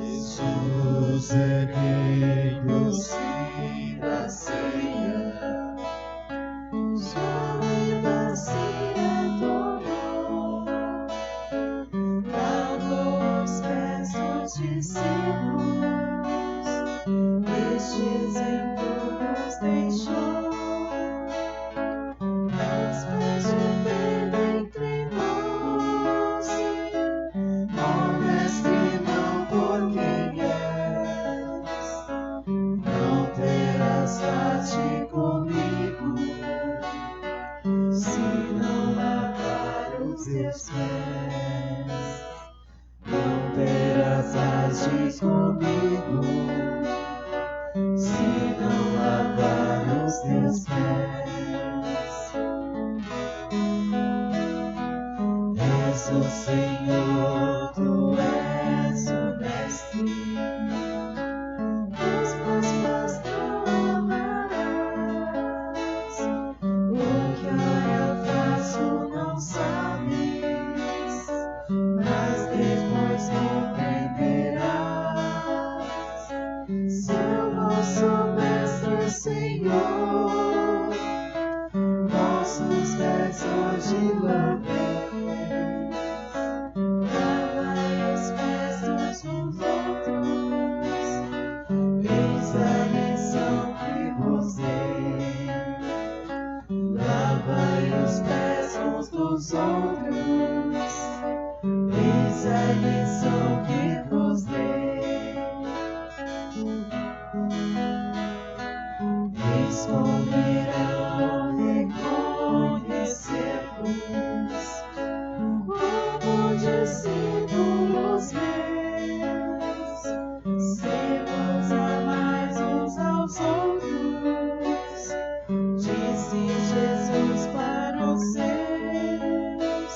Jesus é rei do sim da ceia, já me bacia tomou, lavou os pés dos discípulos, este exemplo nos deixou. Aos pés de Pedro inclinou-se, ó mestre, não por quem és, não terás parte comigo, se não lavar os teus pés. Não terás parte comigo, se não lavar os teus pés. És o Senhor, tu és o mestre, os meus pés tu lavarás. O que eu faço não sabes, mas depois compreenderás. Seu vosso mestre, Senhor, nossos pés hoje lavei. Lavai os pés uns dos outros, eis a lição que vos dei. Lavai os pés uns dos outros, eis a lição que vos dei. Eis como irão reconhecer-vos como discípulos meus, se vos amais uns aos outros, disse Jesus para os seus.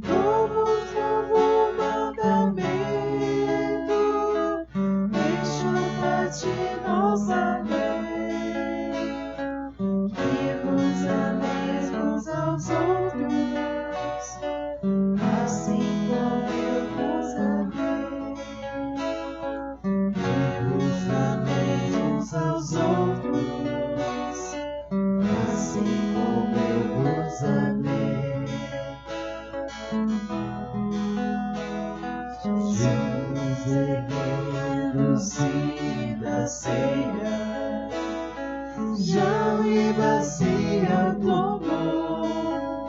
Dou-vos novo mandamento, deixo patinosamente, que vos ameis uns aos outros, assim como eu vos amei. Que vos ameis uns aos outros, assim como eu vos amei. Jesus erguendo-se da ceia, já me bacia tomou,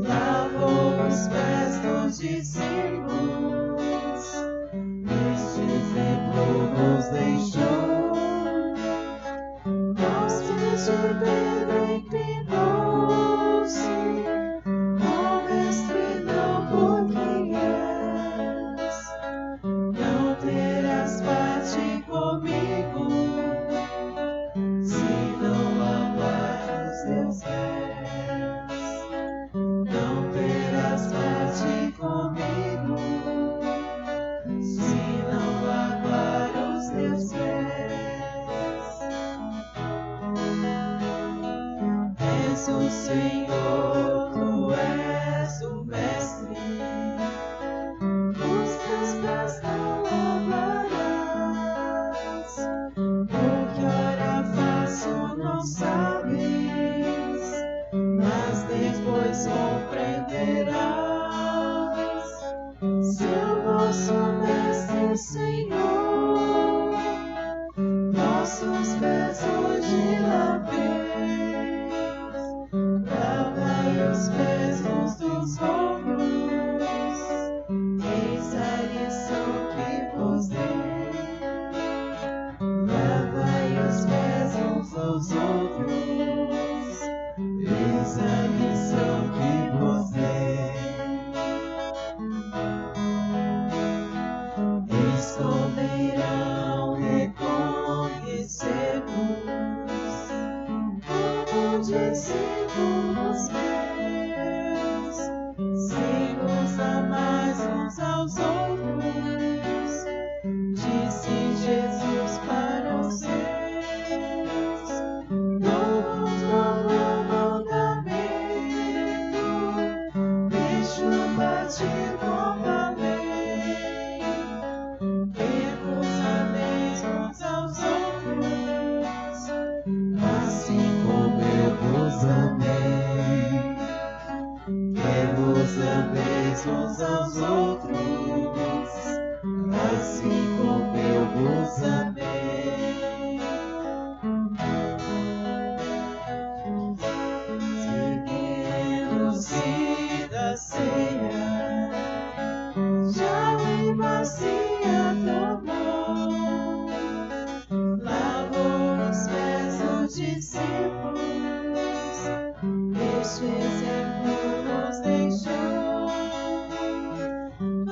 lavou os pés dos discípulos, este exemplo nos deixou. Aos pés de Pedro inclinou-se, ó mestre, não por quem és, não terás parte comigo, se não lavar os teus pés. Não terás parte comigo, se não lavar os teus pés. és o Senhor, tu és o Mestre. Os teus pés não lavarás. O que ora faço não sabes, mas depois compreenderás. Seu vosso Mestre, Senhor, vossos pés hoje laveis. Lavai os pés uns dos outros, eis a lição que vos dei. Lavai os pés uns dos outros, eis a lição que vos dei. Eis como irão reconhecer-vos como discípulos meus, se vos amais uns aos outros, disse Jesus para os seus. Dou-vos novo mandamento, deixo bater como a lei, que vos ameis uns aos outros, assim como eu vos amei. Que vos ameis uns aos outros, assim como eu vos amei. Seguindo-se da ceia, já em bacia tomou, lavou os pés dos discípulos, este exemplo nos deixou.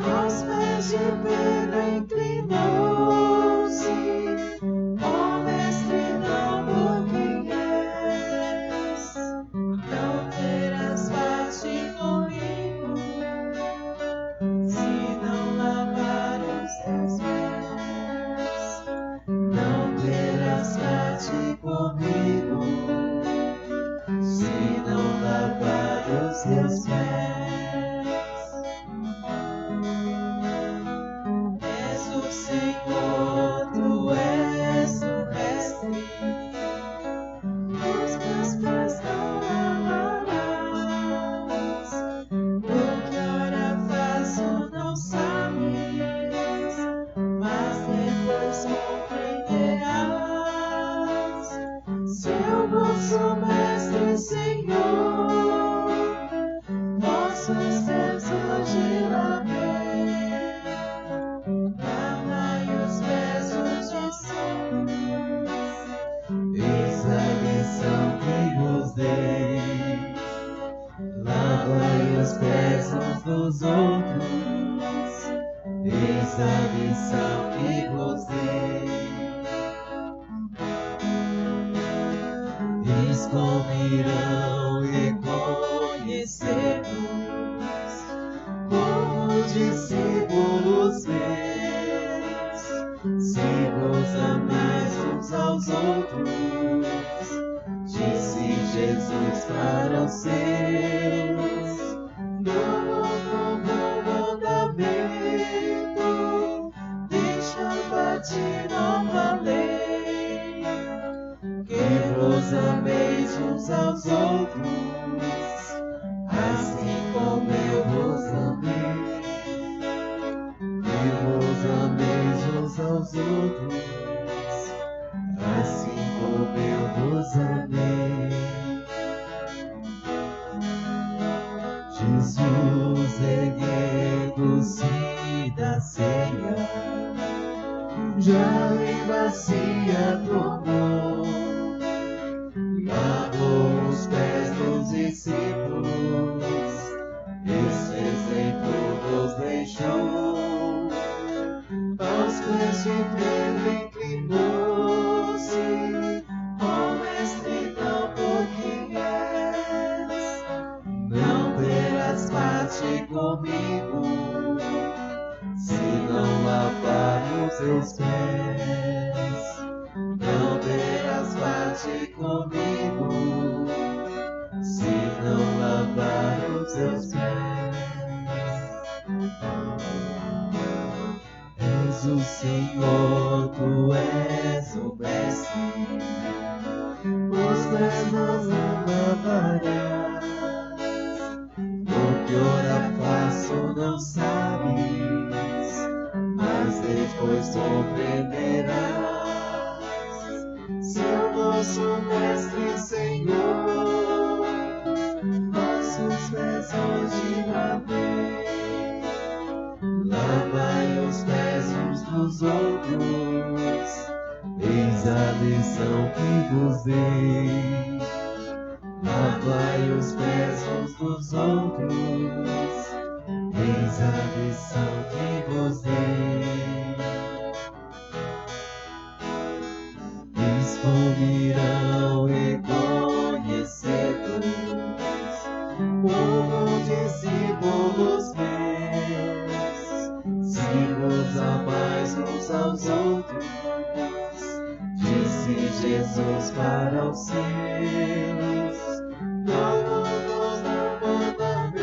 Aos pés de Pedro inclinou-se, ó Mestre, não por quem és, não terás parte comigo, se não lavar os teus pés. Não terás parte comigo, se não lavar os teus pés. És o Senhor, tu és o Mestre. Os meus pés não lavarás. O que ora faço não sabes, mas depois compreenderás. Seu vosso Mestre, Senhor, vossos pés hoje lavei. Lavai os pés dos discípulos, eis a lição que vos dei. Lavai os pés uns dos outros, eis a lição que vos dei. Eis como irão reconhecer-vos como discípulos meus, se vos amais uns aos outros, disse Jesus para os seus. Dou-vos novo mandamento, deixa bater nova lei, que vos ameis uns aos outros, assim como eu vos amei. Que vos ameis uns aos outros, assim como eu vos amei. Jesus, erguendo-se da ceia, já em bacia tomou, lavou os pés dos discípulos, este exemplo nos deixou. Aos pés de Pedro inclinou-se, ó Mestre, não por quem és, não terás parte comigo, se não lavar os teus pés. Não terás parte comigo, os teus pés. És o Senhor, tu és o Mestre, os pés não lavarás, porque ora faço não sabes, mas depois compreenderás. Seu vosso Mestre, Senhor, vossos pés hoje lavei. Lavai os pés uns dos outros, eis a lição que vos dei. Lavai os pés uns dos outros, eis a lição que vos dei. Descobrirão e conhecedos como discípulos meus, se vos amais uns aos outros, disse Jesus para os seus. Dou-vos um mandamento,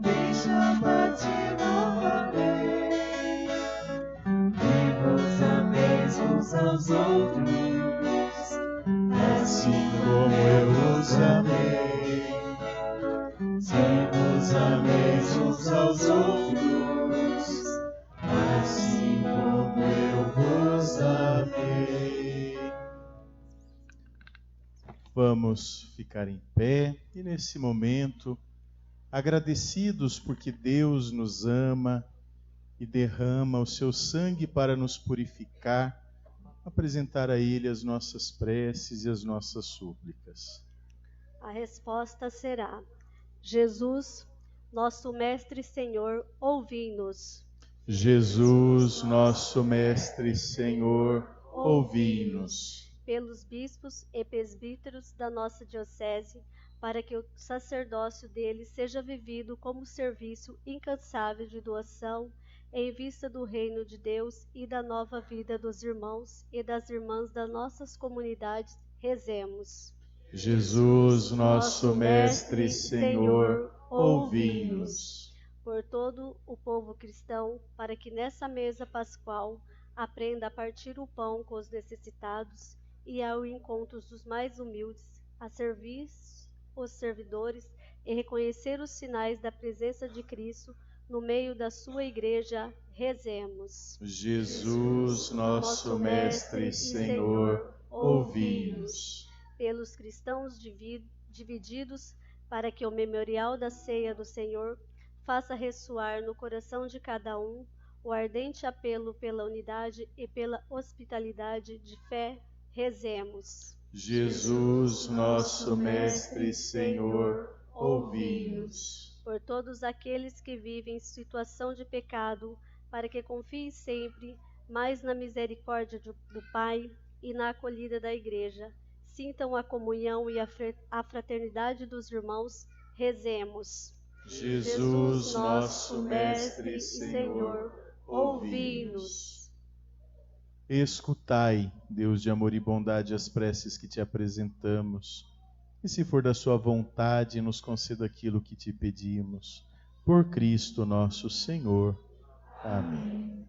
deixa partir novamente, que vos ameis uns aos outros, assim como eu vos amei. Se vos ameis uns aos outros, assim como eu vos amei. Vamos ficar em pé e nesse momento, agradecidos porque Deus nos ama e derrama o seu sangue para nos purificar, apresentar a Ele as nossas preces e as nossas súplicas. A resposta será: Jesus, nosso Mestre e Senhor, ouvi-nos. Jesus, nosso Mestre e Senhor, ouvi-nos. Pelos bispos e presbíteros da nossa diocese, para que o sacerdócio deles seja vivido como serviço incansável de doação, em vista do reino de Deus e da nova vida dos irmãos e das irmãs das nossas comunidades, rezemos. Jesus, nosso Mestre e Senhor, ouvi-nos. Por todo o povo cristão, para que nessa mesa pascual aprenda a partir o pão com os necessitados e ao encontro dos mais humildes, a servir os servidores e reconhecer os sinais da presença de Cristo no meio da sua igreja, rezemos. Jesus, nosso Mestre e Senhor, ouvi-nos. Pelos cristãos divididos, para que o memorial da ceia do Senhor faça ressoar no coração de cada um o ardente apelo pela unidade e pela hospitalidade de fé, rezemos. Jesus, nosso Mestre e Senhor, ouvi-nos. Por todos aqueles que vivem em situação de pecado, para que confiem sempre mais na misericórdia do Pai e na acolhida da Igreja, sintam a comunhão e a fraternidade dos irmãos, rezemos. Jesus, nosso Mestre e Senhor, ouvi-nos. Escutai, Deus de amor e bondade, as preces que te apresentamos. E se for da sua vontade, nos conceda aquilo que te pedimos. Por Cristo nosso Senhor. Amém.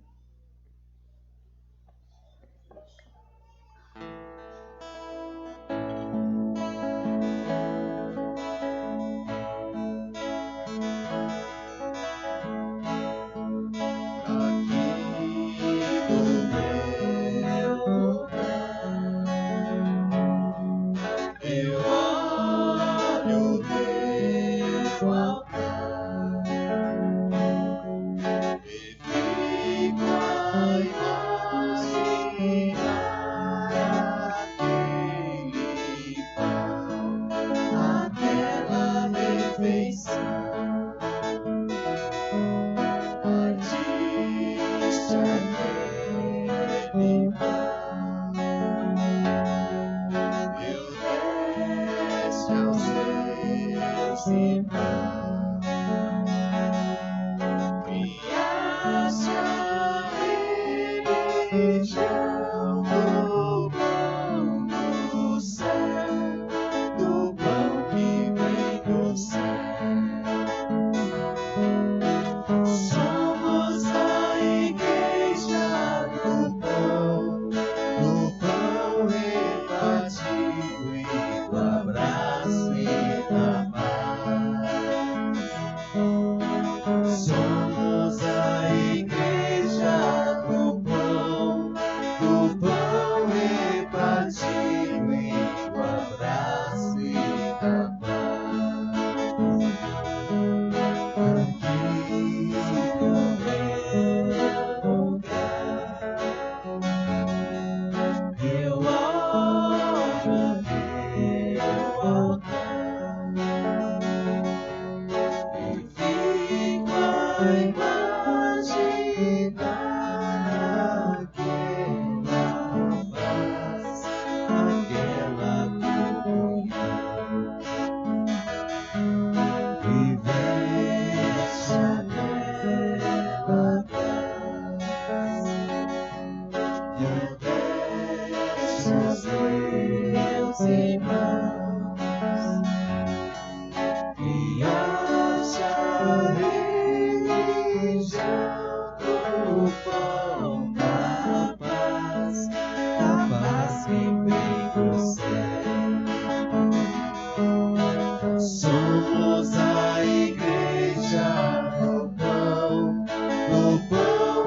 Somos a igreja do pão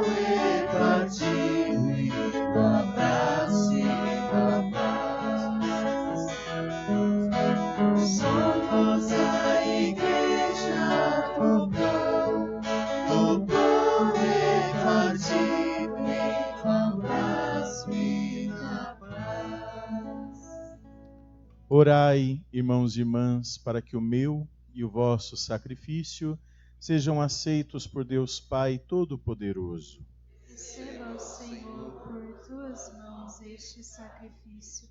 repartido e do abraço e da paz. Somos a igreja do pão repartido e do abraço e da paz. Orai, irmãos e irmãs, para que o meu e o vosso sacrifício sejam aceitos por Deus Pai Todo-Poderoso. Receba, Senhor, por tuas mãos este sacrifício,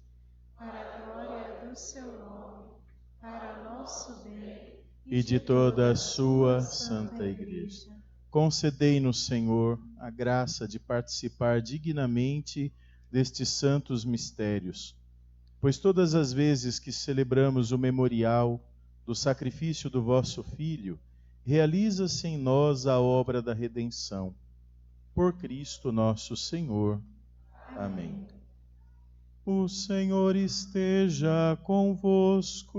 para a glória do seu nome, para nosso bem E de toda a sua Santa Igreja. Concedei-nos, Senhor, a graça de participar dignamente destes santos mistérios, pois todas as vezes que celebramos o memorial do sacrifício do vosso Filho, realiza-se em nós a obra da redenção. Por Cristo nosso Senhor. Amém. O Senhor esteja convosco.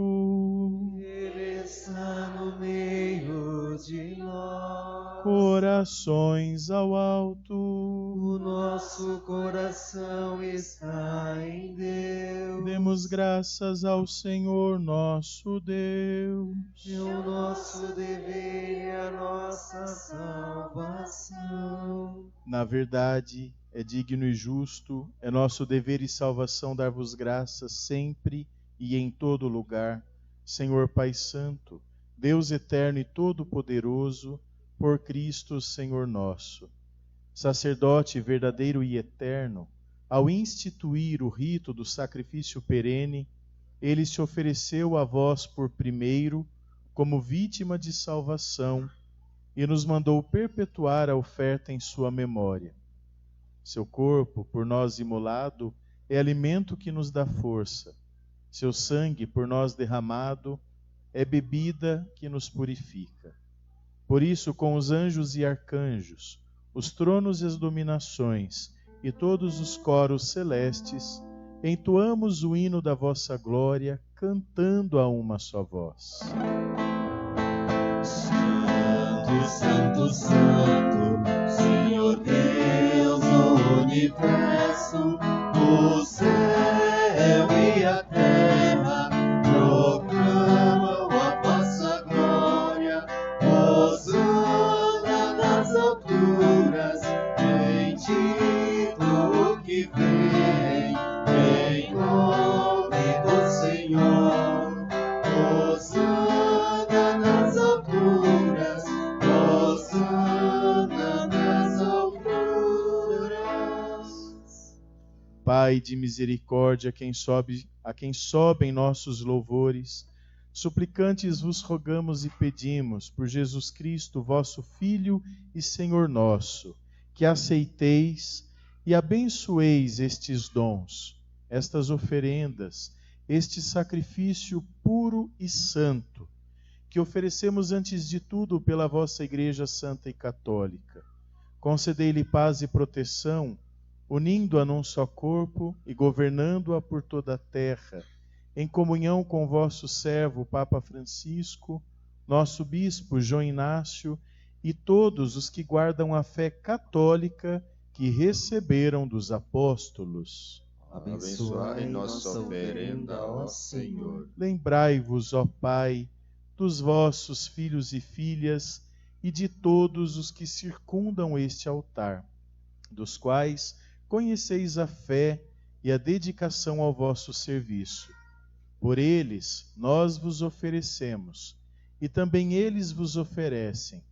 Ele está no meio de nós. Corações ao alto. O nosso coração está em Deus. Demos graças ao Senhor nosso Deus. É o nosso dever e a nossa salvação. Na verdade, é digno e justo, é nosso dever e salvação dar-vos graças sempre e em todo lugar, Senhor Pai Santo, Deus eterno e todo-poderoso, por Cristo Senhor nosso. Sacerdote verdadeiro e eterno, ao instituir o rito do sacrifício perene, ele se ofereceu a vós por primeiro, como vítima de salvação, e nos mandou perpetuar a oferta em sua memória. Seu corpo, por nós imolado, é alimento que nos dá força. Seu sangue, por nós derramado, é bebida que nos purifica. Por isso, com os anjos e arcanjos, os tronos e as dominações, e todos os coros celestes, entoamos o hino da vossa glória, cantando a uma só voz. Santo, Santo, Santo, Senhor Deus do universo, o céu e a terra proclamam a vossa glória. Hosana nas alturas, bendito o que vem, em nome do Senhor. Hosana nas alturas, Hosana nas alturas. Pai de misericórdia, a quem sobem nossos louvores, suplicantes vos rogamos e pedimos, por Jesus Cristo, vosso Filho e Senhor nosso, que aceiteis e abençoeis estes dons, estas oferendas, este sacrifício puro e santo, que oferecemos antes de tudo pela vossa Igreja Santa e Católica. Concedei-lhe paz e proteção, unindo-a num só corpo e governando-a por toda a terra, em comunhão com vosso servo, Papa Francisco, nosso bispo João Inácio e todos os que guardam a fé católica que receberam dos apóstolos. Abençoai nossa oferenda, ó Senhor. Lembrai-vos, ó Pai, dos vossos filhos e filhas e de todos os que circundam este altar, dos quais conheceis a fé e a dedicação ao vosso serviço. Por eles nós vos oferecemos, e também eles vos oferecem,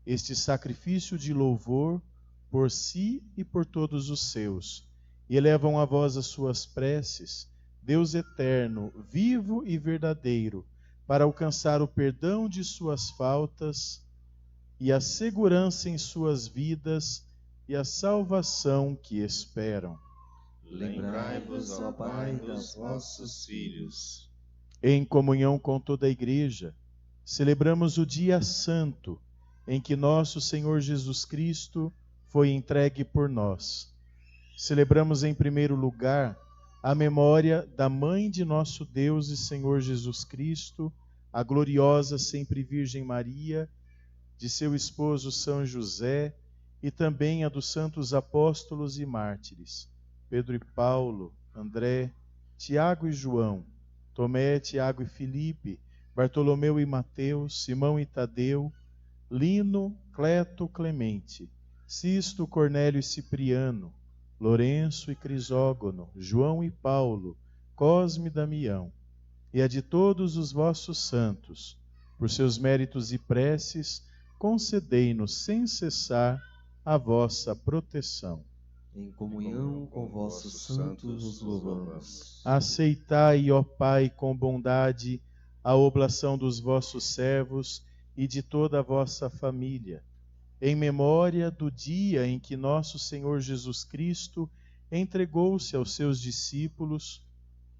este sacrifício de louvor por si e por todos os seus, e elevam a vós as suas preces, Deus eterno, vivo e verdadeiro, para alcançar o perdão de suas faltas e a segurança em suas vidas e a salvação que esperam. Lembrai-vos, ó Pai, dos vossos filhos. Em comunhão com toda a Igreja, celebramos o dia santo em que nosso Senhor Jesus Cristo foi entregue por nós. Celebramos em primeiro lugar a memória da Mãe de nosso Deus e Senhor Jesus Cristo, a gloriosa sempre Virgem Maria, de seu esposo São José, e também a dos santos apóstolos e mártires, Pedro e Paulo, André, Tiago e João, Tomé, Tiago e Filipe, Bartolomeu e Mateus, Simão e Tadeu, Lino, Cleto, Clemente, Sisto, Cornélio e Cipriano, Lourenço e Crisógono, João e Paulo, Cosme e Damião, e a de todos os vossos santos, por seus méritos e preces, concedei-nos sem cessar a vossa proteção. Em comunhão com vossos santos vos louvamos. Aceitai, ó Pai, com bondade, a oblação dos vossos servos e de toda a vossa família, em memória do dia em que nosso Senhor Jesus Cristo entregou-se aos seus discípulos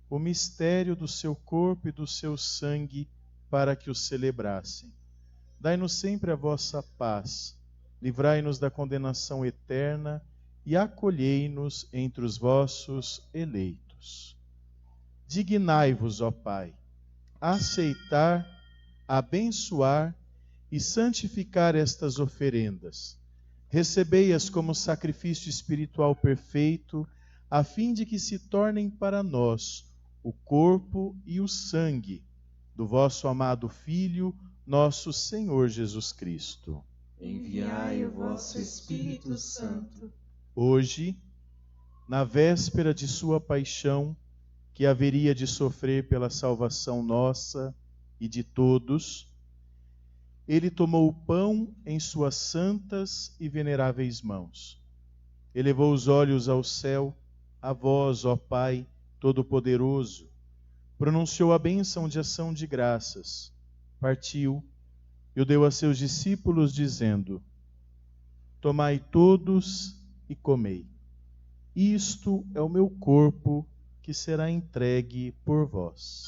o mistério do seu corpo e do seu sangue para que o celebrassem. Dai-nos sempre a vossa paz, livrai-nos da condenação eterna e acolhei-nos entre os vossos eleitos. Dignai-vos, ó Pai, aceitar, abençoar e santificar estas oferendas. Recebei-as como sacrifício espiritual perfeito, a fim de que se tornem para nós o corpo e o sangue do vosso amado Filho, nosso Senhor Jesus Cristo. Enviai o vosso Espírito Santo. Hoje, na véspera de sua paixão, que haveria de sofrer pela salvação nossa e de todos, ele tomou o pão em suas santas e veneráveis mãos. Elevou os olhos ao céu, a vós, ó Pai Todo-Poderoso, pronunciou a bênção de ação de graças, partiu e o deu a seus discípulos, dizendo: Tomai todos e comei. Isto é o meu corpo, que será entregue por vós.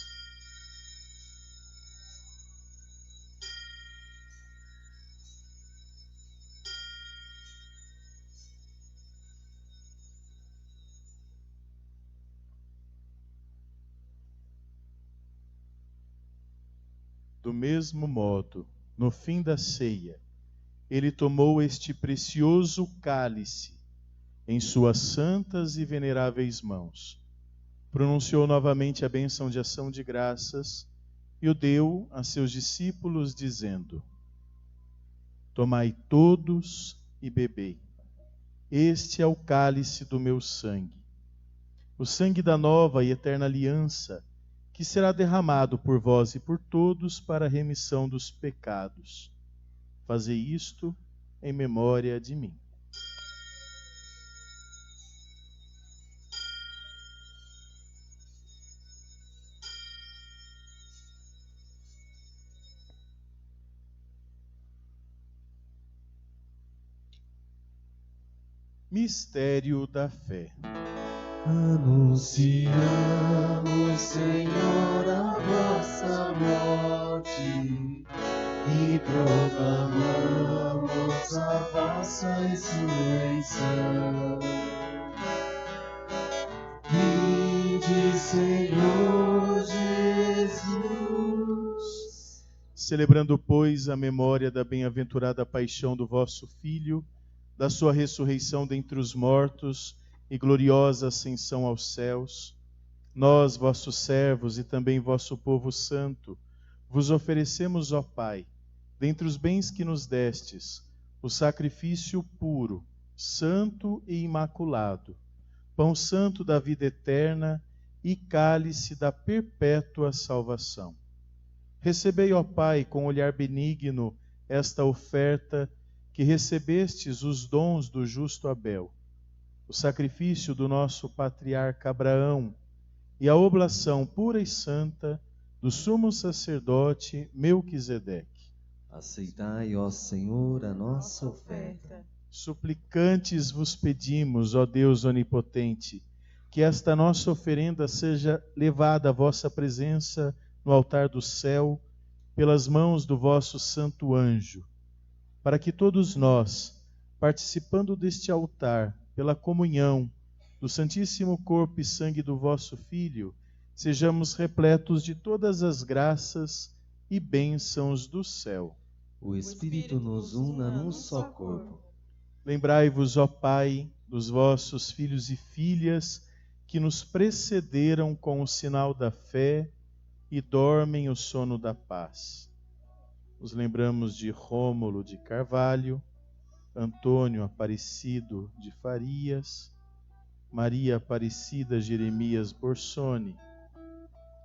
Do mesmo modo, no fim da ceia, ele tomou este precioso cálice em suas santas e veneráveis mãos, pronunciou novamente a bênção de ação de graças e o deu a seus discípulos, dizendo: Tomai todos e bebei. Este é o cálice do meu sangue, o sangue da nova e eterna aliança, que será derramado por vós e por todos para a remissão dos pecados. Fazei isto em memória de mim. Mistério da fé. Anunciamos, Senhor, a vossa morte e proclamamos a vossa ressurreição. Vinde, Senhor Jesus. Celebrando, pois, a memória da bem-aventurada paixão do vosso Filho, da sua ressurreição dentre os mortos e gloriosa ascensão aos céus, nós, vossos servos e também vosso povo santo, vos oferecemos, ó Pai, dentre os bens que nos destes, o sacrifício puro, santo e imaculado, pão santo da vida eterna e cálice da perpétua salvação. Recebei, ó Pai, com olhar benigno esta oferta que recebestes os dons do justo Abel, o sacrifício do nosso patriarca Abraão e a oblação pura e santa do sumo sacerdote Melquisedeque. Aceitai, ó Senhor, a nossa oferta. Suplicantes vos pedimos, ó Deus onipotente, que esta nossa oferenda seja levada à vossa presença no altar do céu pelas mãos do vosso santo anjo, para que todos nós, participando deste altar, pela comunhão do Santíssimo Corpo e Sangue do vosso Filho, sejamos repletos de todas as graças e bênçãos do céu. O Espírito nos una num só corpo. Lembrai-vos, ó Pai, dos vossos filhos e filhas que nos precederam com o sinal da fé e dormem o sono da paz. Nos lembramos de Rômulo de Carvalho, Antônio Aparecido de Farias, Maria Aparecida Jeremias Borsoni.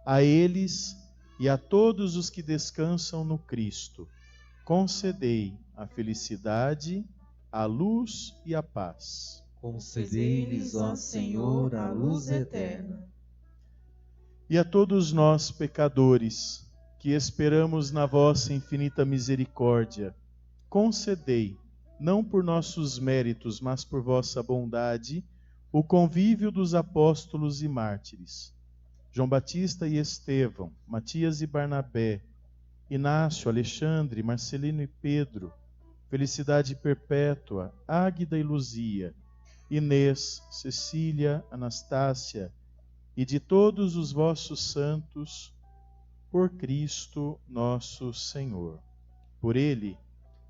A eles e a todos os que descansam no Cristo, concedei a felicidade, a luz e a paz. Concedei-lhes, ó Senhor, a luz eterna. E a todos nós, pecadores, que esperamos na vossa infinita misericórdia, concedei, não por nossos méritos, mas por vossa bondade, o convívio dos apóstolos e mártires, João Batista e Estevão, Matias e Barnabé, Inácio, Alexandre, Marcelino e Pedro, Felicidade Perpétua, Águida e Luzia, Inês, Cecília, Anastácia, e de todos os vossos santos, por Cristo nosso Senhor. Por Ele,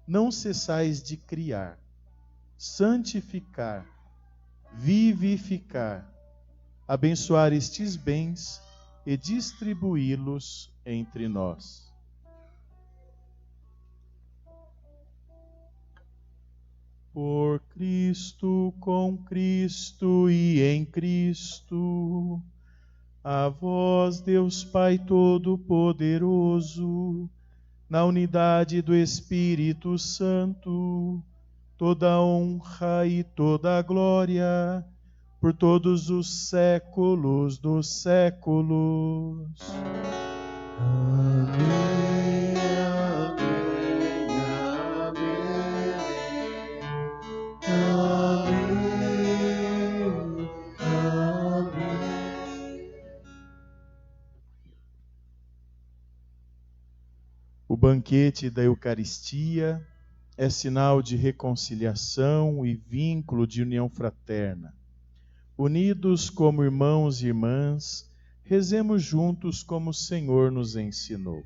não cessais de criar, santificar, vivificar, abençoar estes bens e distribuí-los entre nós. Por Cristo, com Cristo e em Cristo, a vós, Deus Pai Todo-Poderoso, na unidade do Espírito Santo, toda honra e toda glória, por todos os séculos dos séculos. Amém, amém, amém, amém. O banquete da Eucaristia é sinal de reconciliação e vínculo de união fraterna. Unidos como irmãos e irmãs, rezemos juntos como o Senhor nos ensinou.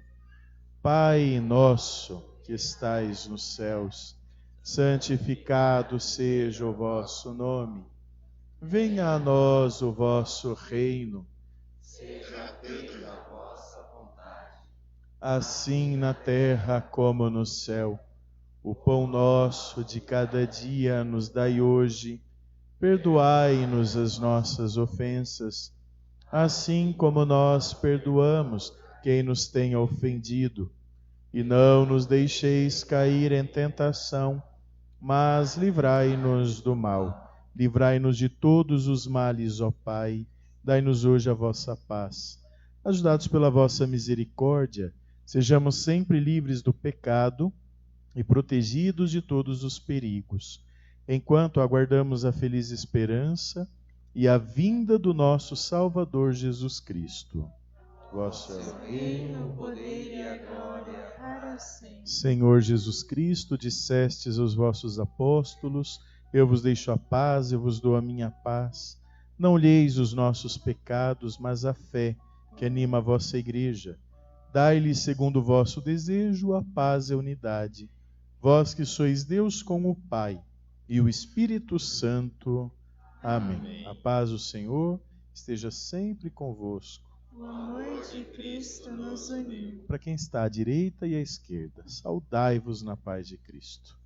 Pai nosso que estais nos céus, santificado seja o vosso nome. Venha a nós o vosso reino. Seja feita a vossa vontade, assim na terra como no céu. O pão nosso de cada dia nos dai hoje. Perdoai-nos as nossas ofensas, assim como nós perdoamos quem nos tenha ofendido. E não nos deixeis cair em tentação, mas livrai-nos do mal. Livrai-nos de todos os males, ó Pai. Dai-nos hoje a vossa paz. Ajudados pela vossa misericórdia, sejamos sempre livres do pecado e protegidos de todos os perigos, enquanto aguardamos a feliz esperança e a vinda do nosso Salvador Jesus Cristo. Vosso é o reino, o poder e a glória para sempre. Senhor Jesus Cristo, dissestes aos vossos apóstolos: eu vos deixo a paz, eu vos dou a minha paz. Não olheis os nossos pecados, mas a fé que anima a vossa igreja. Dai-lhe, segundo o vosso desejo, a paz e a unidade. Vós que sois Deus com o Pai e o Espírito Santo. Amém. Amém. A paz do Senhor esteja sempre convosco. O amor de Cristo nos uniu. Para quem está à direita e à esquerda, saudai-vos na paz de Cristo.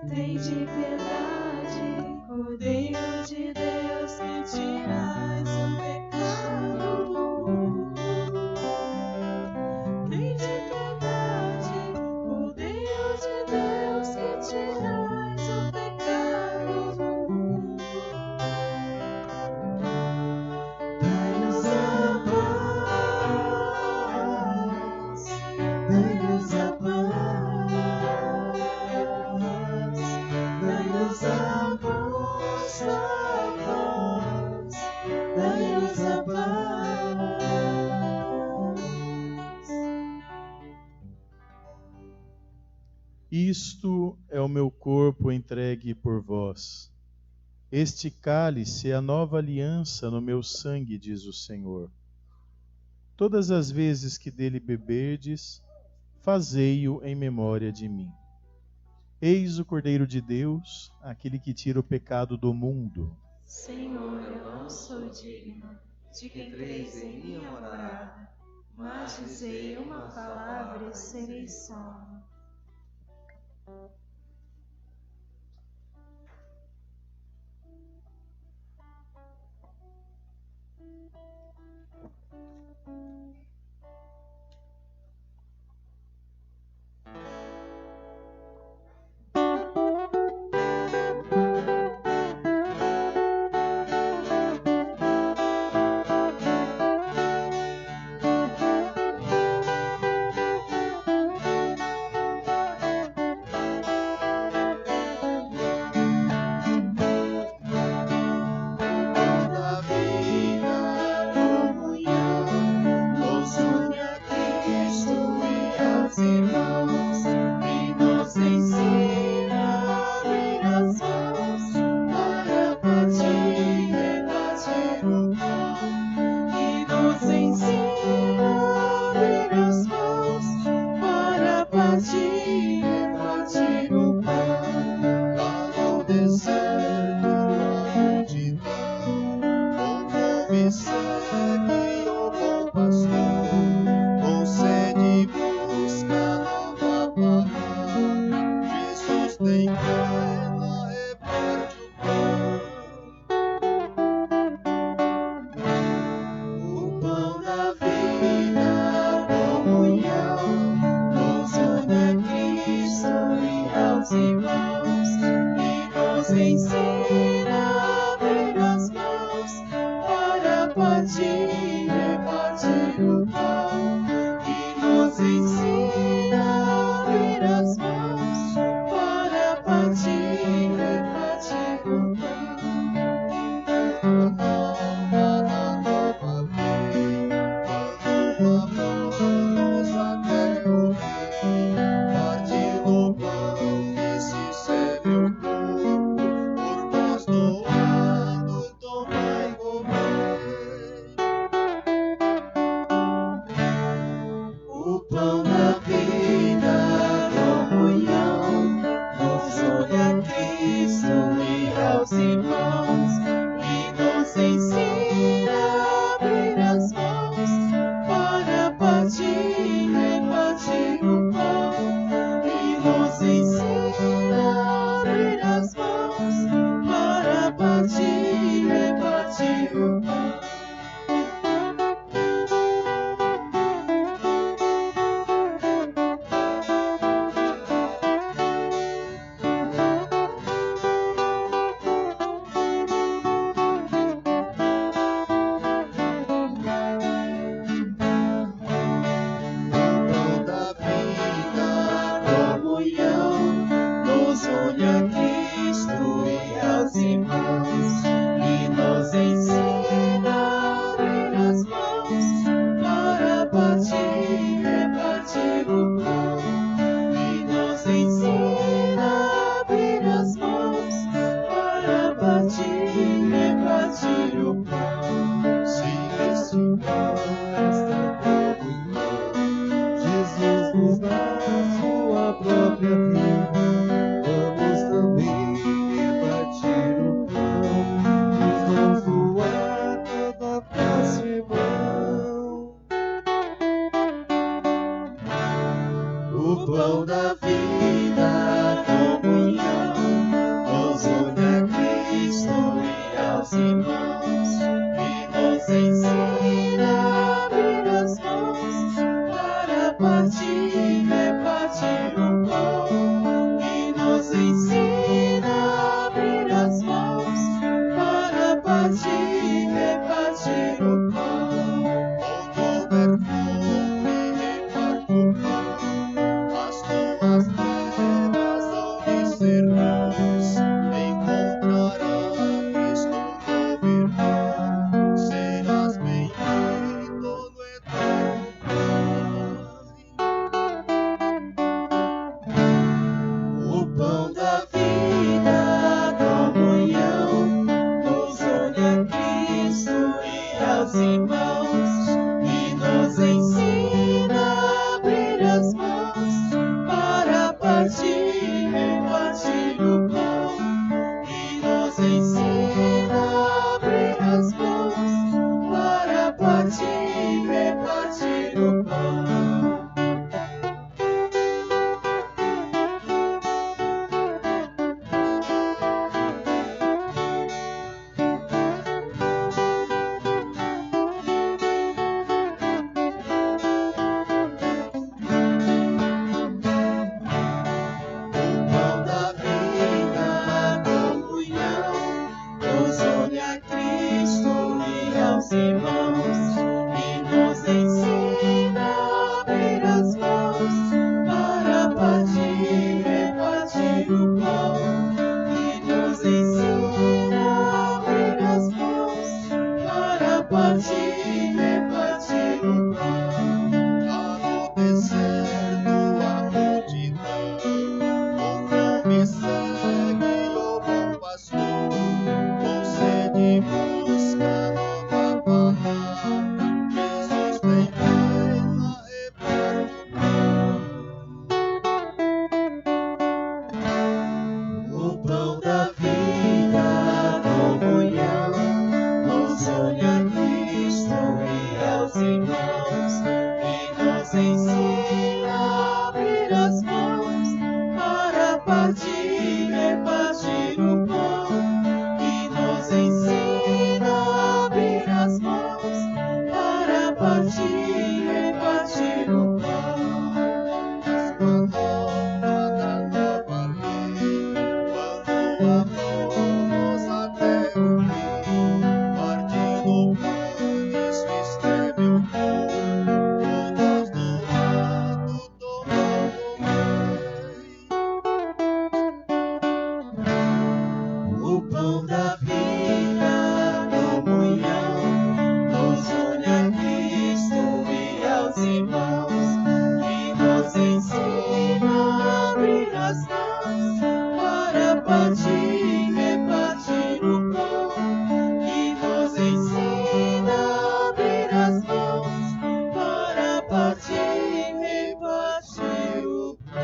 Tende piedade, Cordeiro de Deus, que tirais o pecado do mundo. Tende piedade, Isto é o meu corpo entregue por vós. Este cálice é a nova aliança no meu sangue, diz o Senhor. Todas as vezes que dele beberdes, fazei-o em memória de mim. Eis o Cordeiro de Deus, aquele que tira o pecado do mundo. Senhor, eu não sou digno de que entreis em minha morada, mas dizei uma palavra e serei salvo. Da vida, comunhão, nos une a Cristo e aos irmãos, e nos ensina a abrir as mãos para partir e repartir o pão. E nos ensina a abrir as mãos para partir e repartir o pão. Lá no deserto, a multidão, com fome segue o bom pastor, com sede busca nova palavra. Jesus tem ela, reparte o pão. O pão da vida, comunhão, nos une a Cristo e aos irmãos, e nos ensina a abrir as mãos para partir e repartir o pão. E nos ensina a abrir as mãos para partir e repartir o pão. Na nova lei, quando amamos até o fim, partindo o pão, esse é meu corpo, por vós doado, tomai e comei. O pão da vida, comunhão, nos une a Cristo e aos irmãos, e nos ensina a abrir as mãos para partir e repartir o pão. E nos ensina a abrir as mãos para partir e repartir o pão. Pão da vida, comunhão, nos une a Cristo e aos irmãos, e nos ensina a abrir as mãos para partir e repartir o pão. E nos ensina a abrir as mãos para partir e repartir o pão. Se este pão, esta comunhão, Jesus nos dá sua própria vida, vamos também repartir o pão, nos dons do ato da próxima. O pão da vida, comunhão, nos une a Cristo e aos irmãos, e nos ensina a abrir as mãos para partir e repartir o pão. E nos ensina a abrir as mãos para partir e repartir o pão. Onde houver fome, reparta o pão. As tuas terras onde serás, encontrará Cristo novo irmão. Serás bendito no eterno Pai. mãos, que nos ensina a abrir as mãos para partir e repartir o pão, que nos ensina a abrir as mãos para partir e repartir o pão. O pão da vida, comunhão, nos une a Cristo e aos irmãos, que nos ensina a abrir as mãos para partir e repartir o pão, que nos ensina a abrir as mãos para partir e repartir o pão.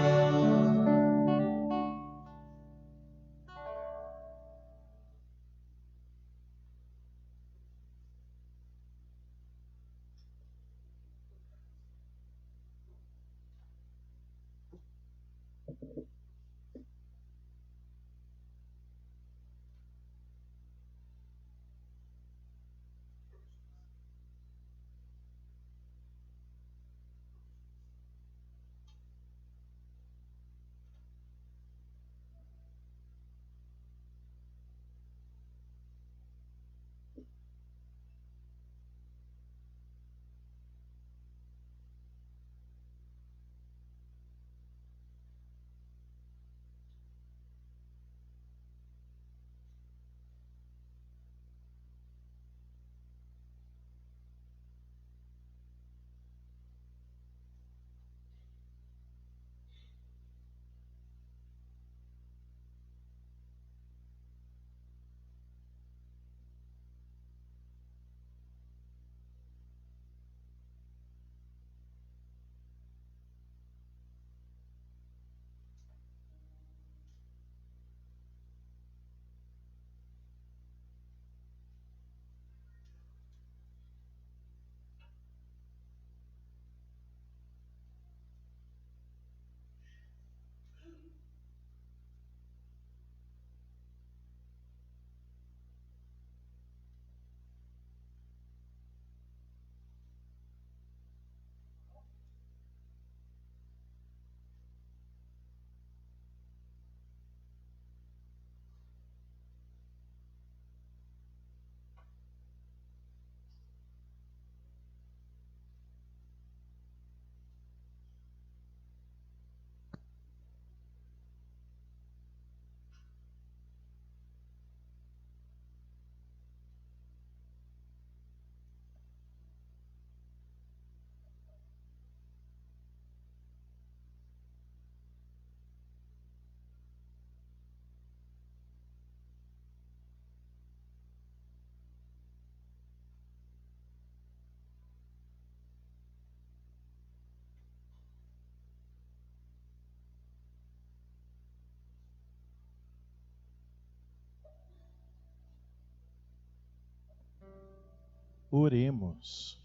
Oremos.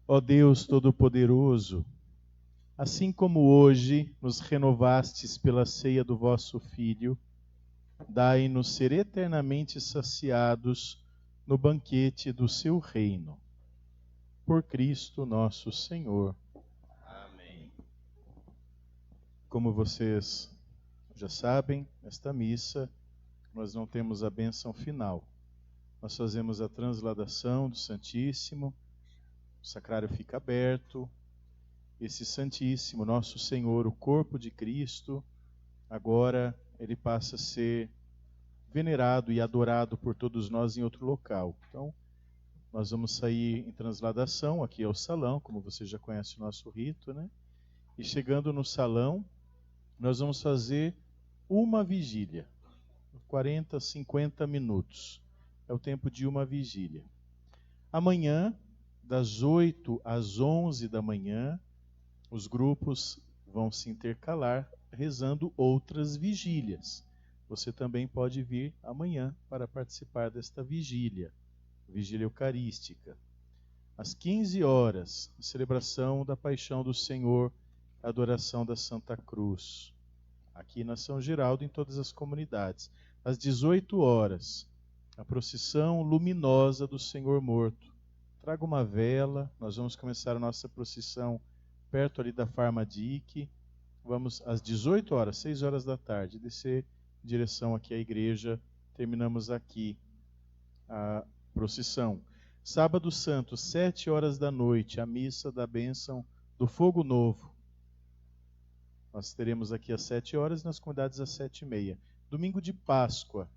Ó Deus Todo-Poderoso, assim como hoje nos renovastes pela ceia do vosso Filho, dai-nos ser eternamente saciados no banquete do seu reino. Por Cristo nosso Senhor. Amém. Como vocês já sabem, nesta missa nós não temos a bênção final. Nós fazemos a transladação do Santíssimo, o sacrário fica aberto, esse Santíssimo, nosso Senhor, o corpo de Cristo, agora ele passa a ser venerado e adorado por todos nós em outro local. Então, nós vamos sair em transladação, aqui é o salão, como você já conhece o nosso rito, né? E chegando no salão, nós vamos fazer uma vigília, 40, 50 minutos. É o tempo de uma vigília. Amanhã, das 8 às 11 da manhã, os grupos vão se intercalar rezando outras vigílias. Você também pode vir amanhã para participar desta vigília eucarística. Às 15 horas, a celebração da Paixão do Senhor, a adoração da Santa Cruz, aqui na São Geraldo, em todas as comunidades. Às 18 horas, a procissão luminosa do Senhor Morto. Traga uma vela, nós vamos começar a nossa procissão perto ali da Farmadique. Vamos às 18 horas, 6 horas da tarde, descer em direção aqui à igreja. Terminamos aqui a procissão. Sábado Santo, 7 horas da noite, a missa da bênção do Fogo Novo. Nós teremos aqui às 7 horas e nas comunidades às 7h30. Domingo de Páscoa,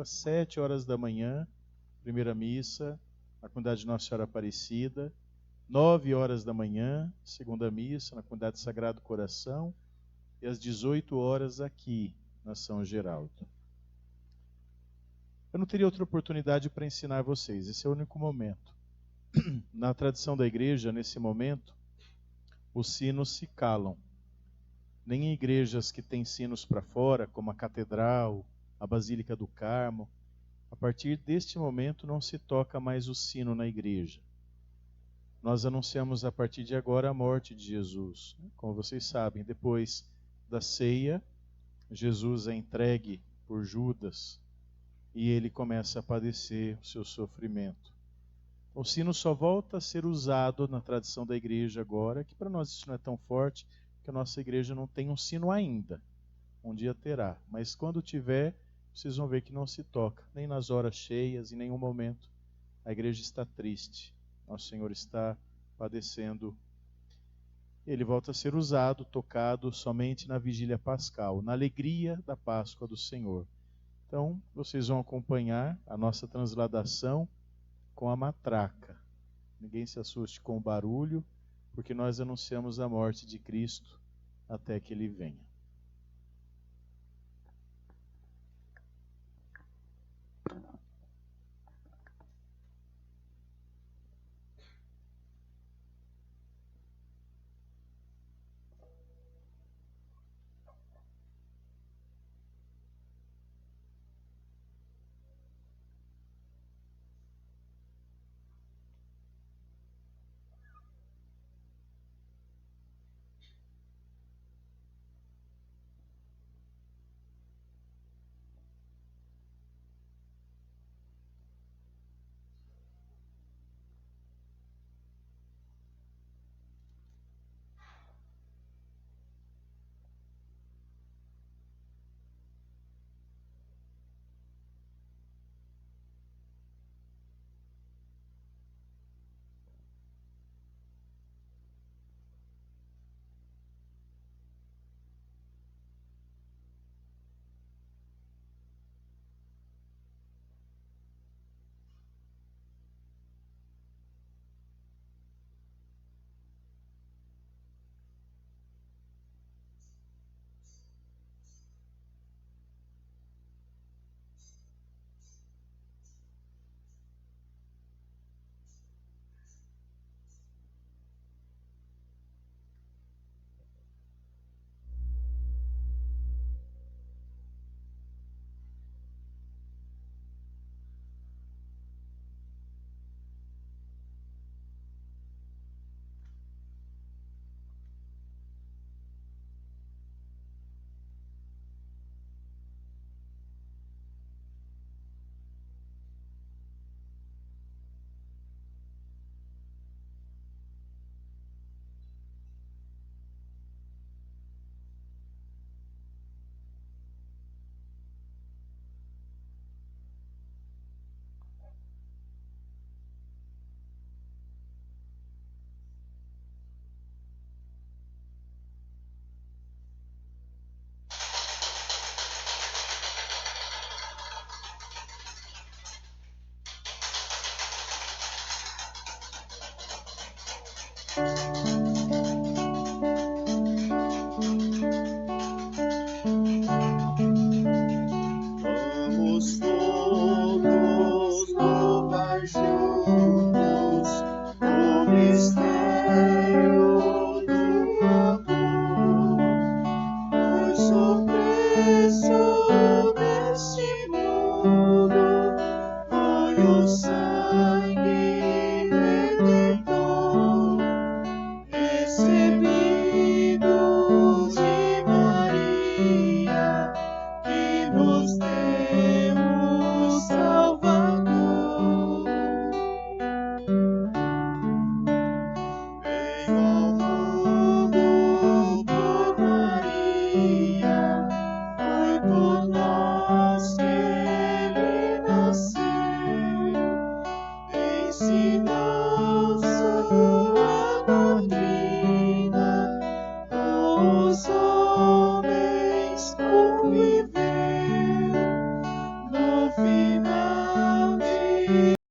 7 horas da manhã, primeira missa, na comunidade de Nossa Senhora Aparecida. 9 horas da manhã, segunda missa, na comunidade Sagrado Coração. E às 18 horas aqui, na São Geraldo. Eu não teria outra oportunidade para ensinar vocês, esse é o único momento. Na tradição da igreja, nesse momento, os sinos se calam. Nem em igrejas que têm sinos para fora, como a Catedral, a Basílica do Carmo, a partir deste momento não se toca mais o sino na igreja. Nós anunciamos a partir de agora a morte de Jesus. Como vocês sabem, depois da ceia, Jesus é entregue por Judas e ele começa a padecer o seu sofrimento. O sino só volta a ser usado na tradição da igreja agora, que para nós isso não é tão forte, porque a nossa igreja não tem um sino ainda. Um dia terá, mas quando tiver, vocês vão ver que não se toca, nem nas horas cheias, em nenhum momento. A igreja está triste, Nosso Senhor está padecendo. Ele volta a ser usado, tocado somente na vigília pascal, na alegria da Páscoa do Senhor. Então, vocês vão acompanhar a nossa transladação com a matraca. Ninguém se assuste com o barulho, porque nós anunciamos a morte de Cristo até que Ele venha.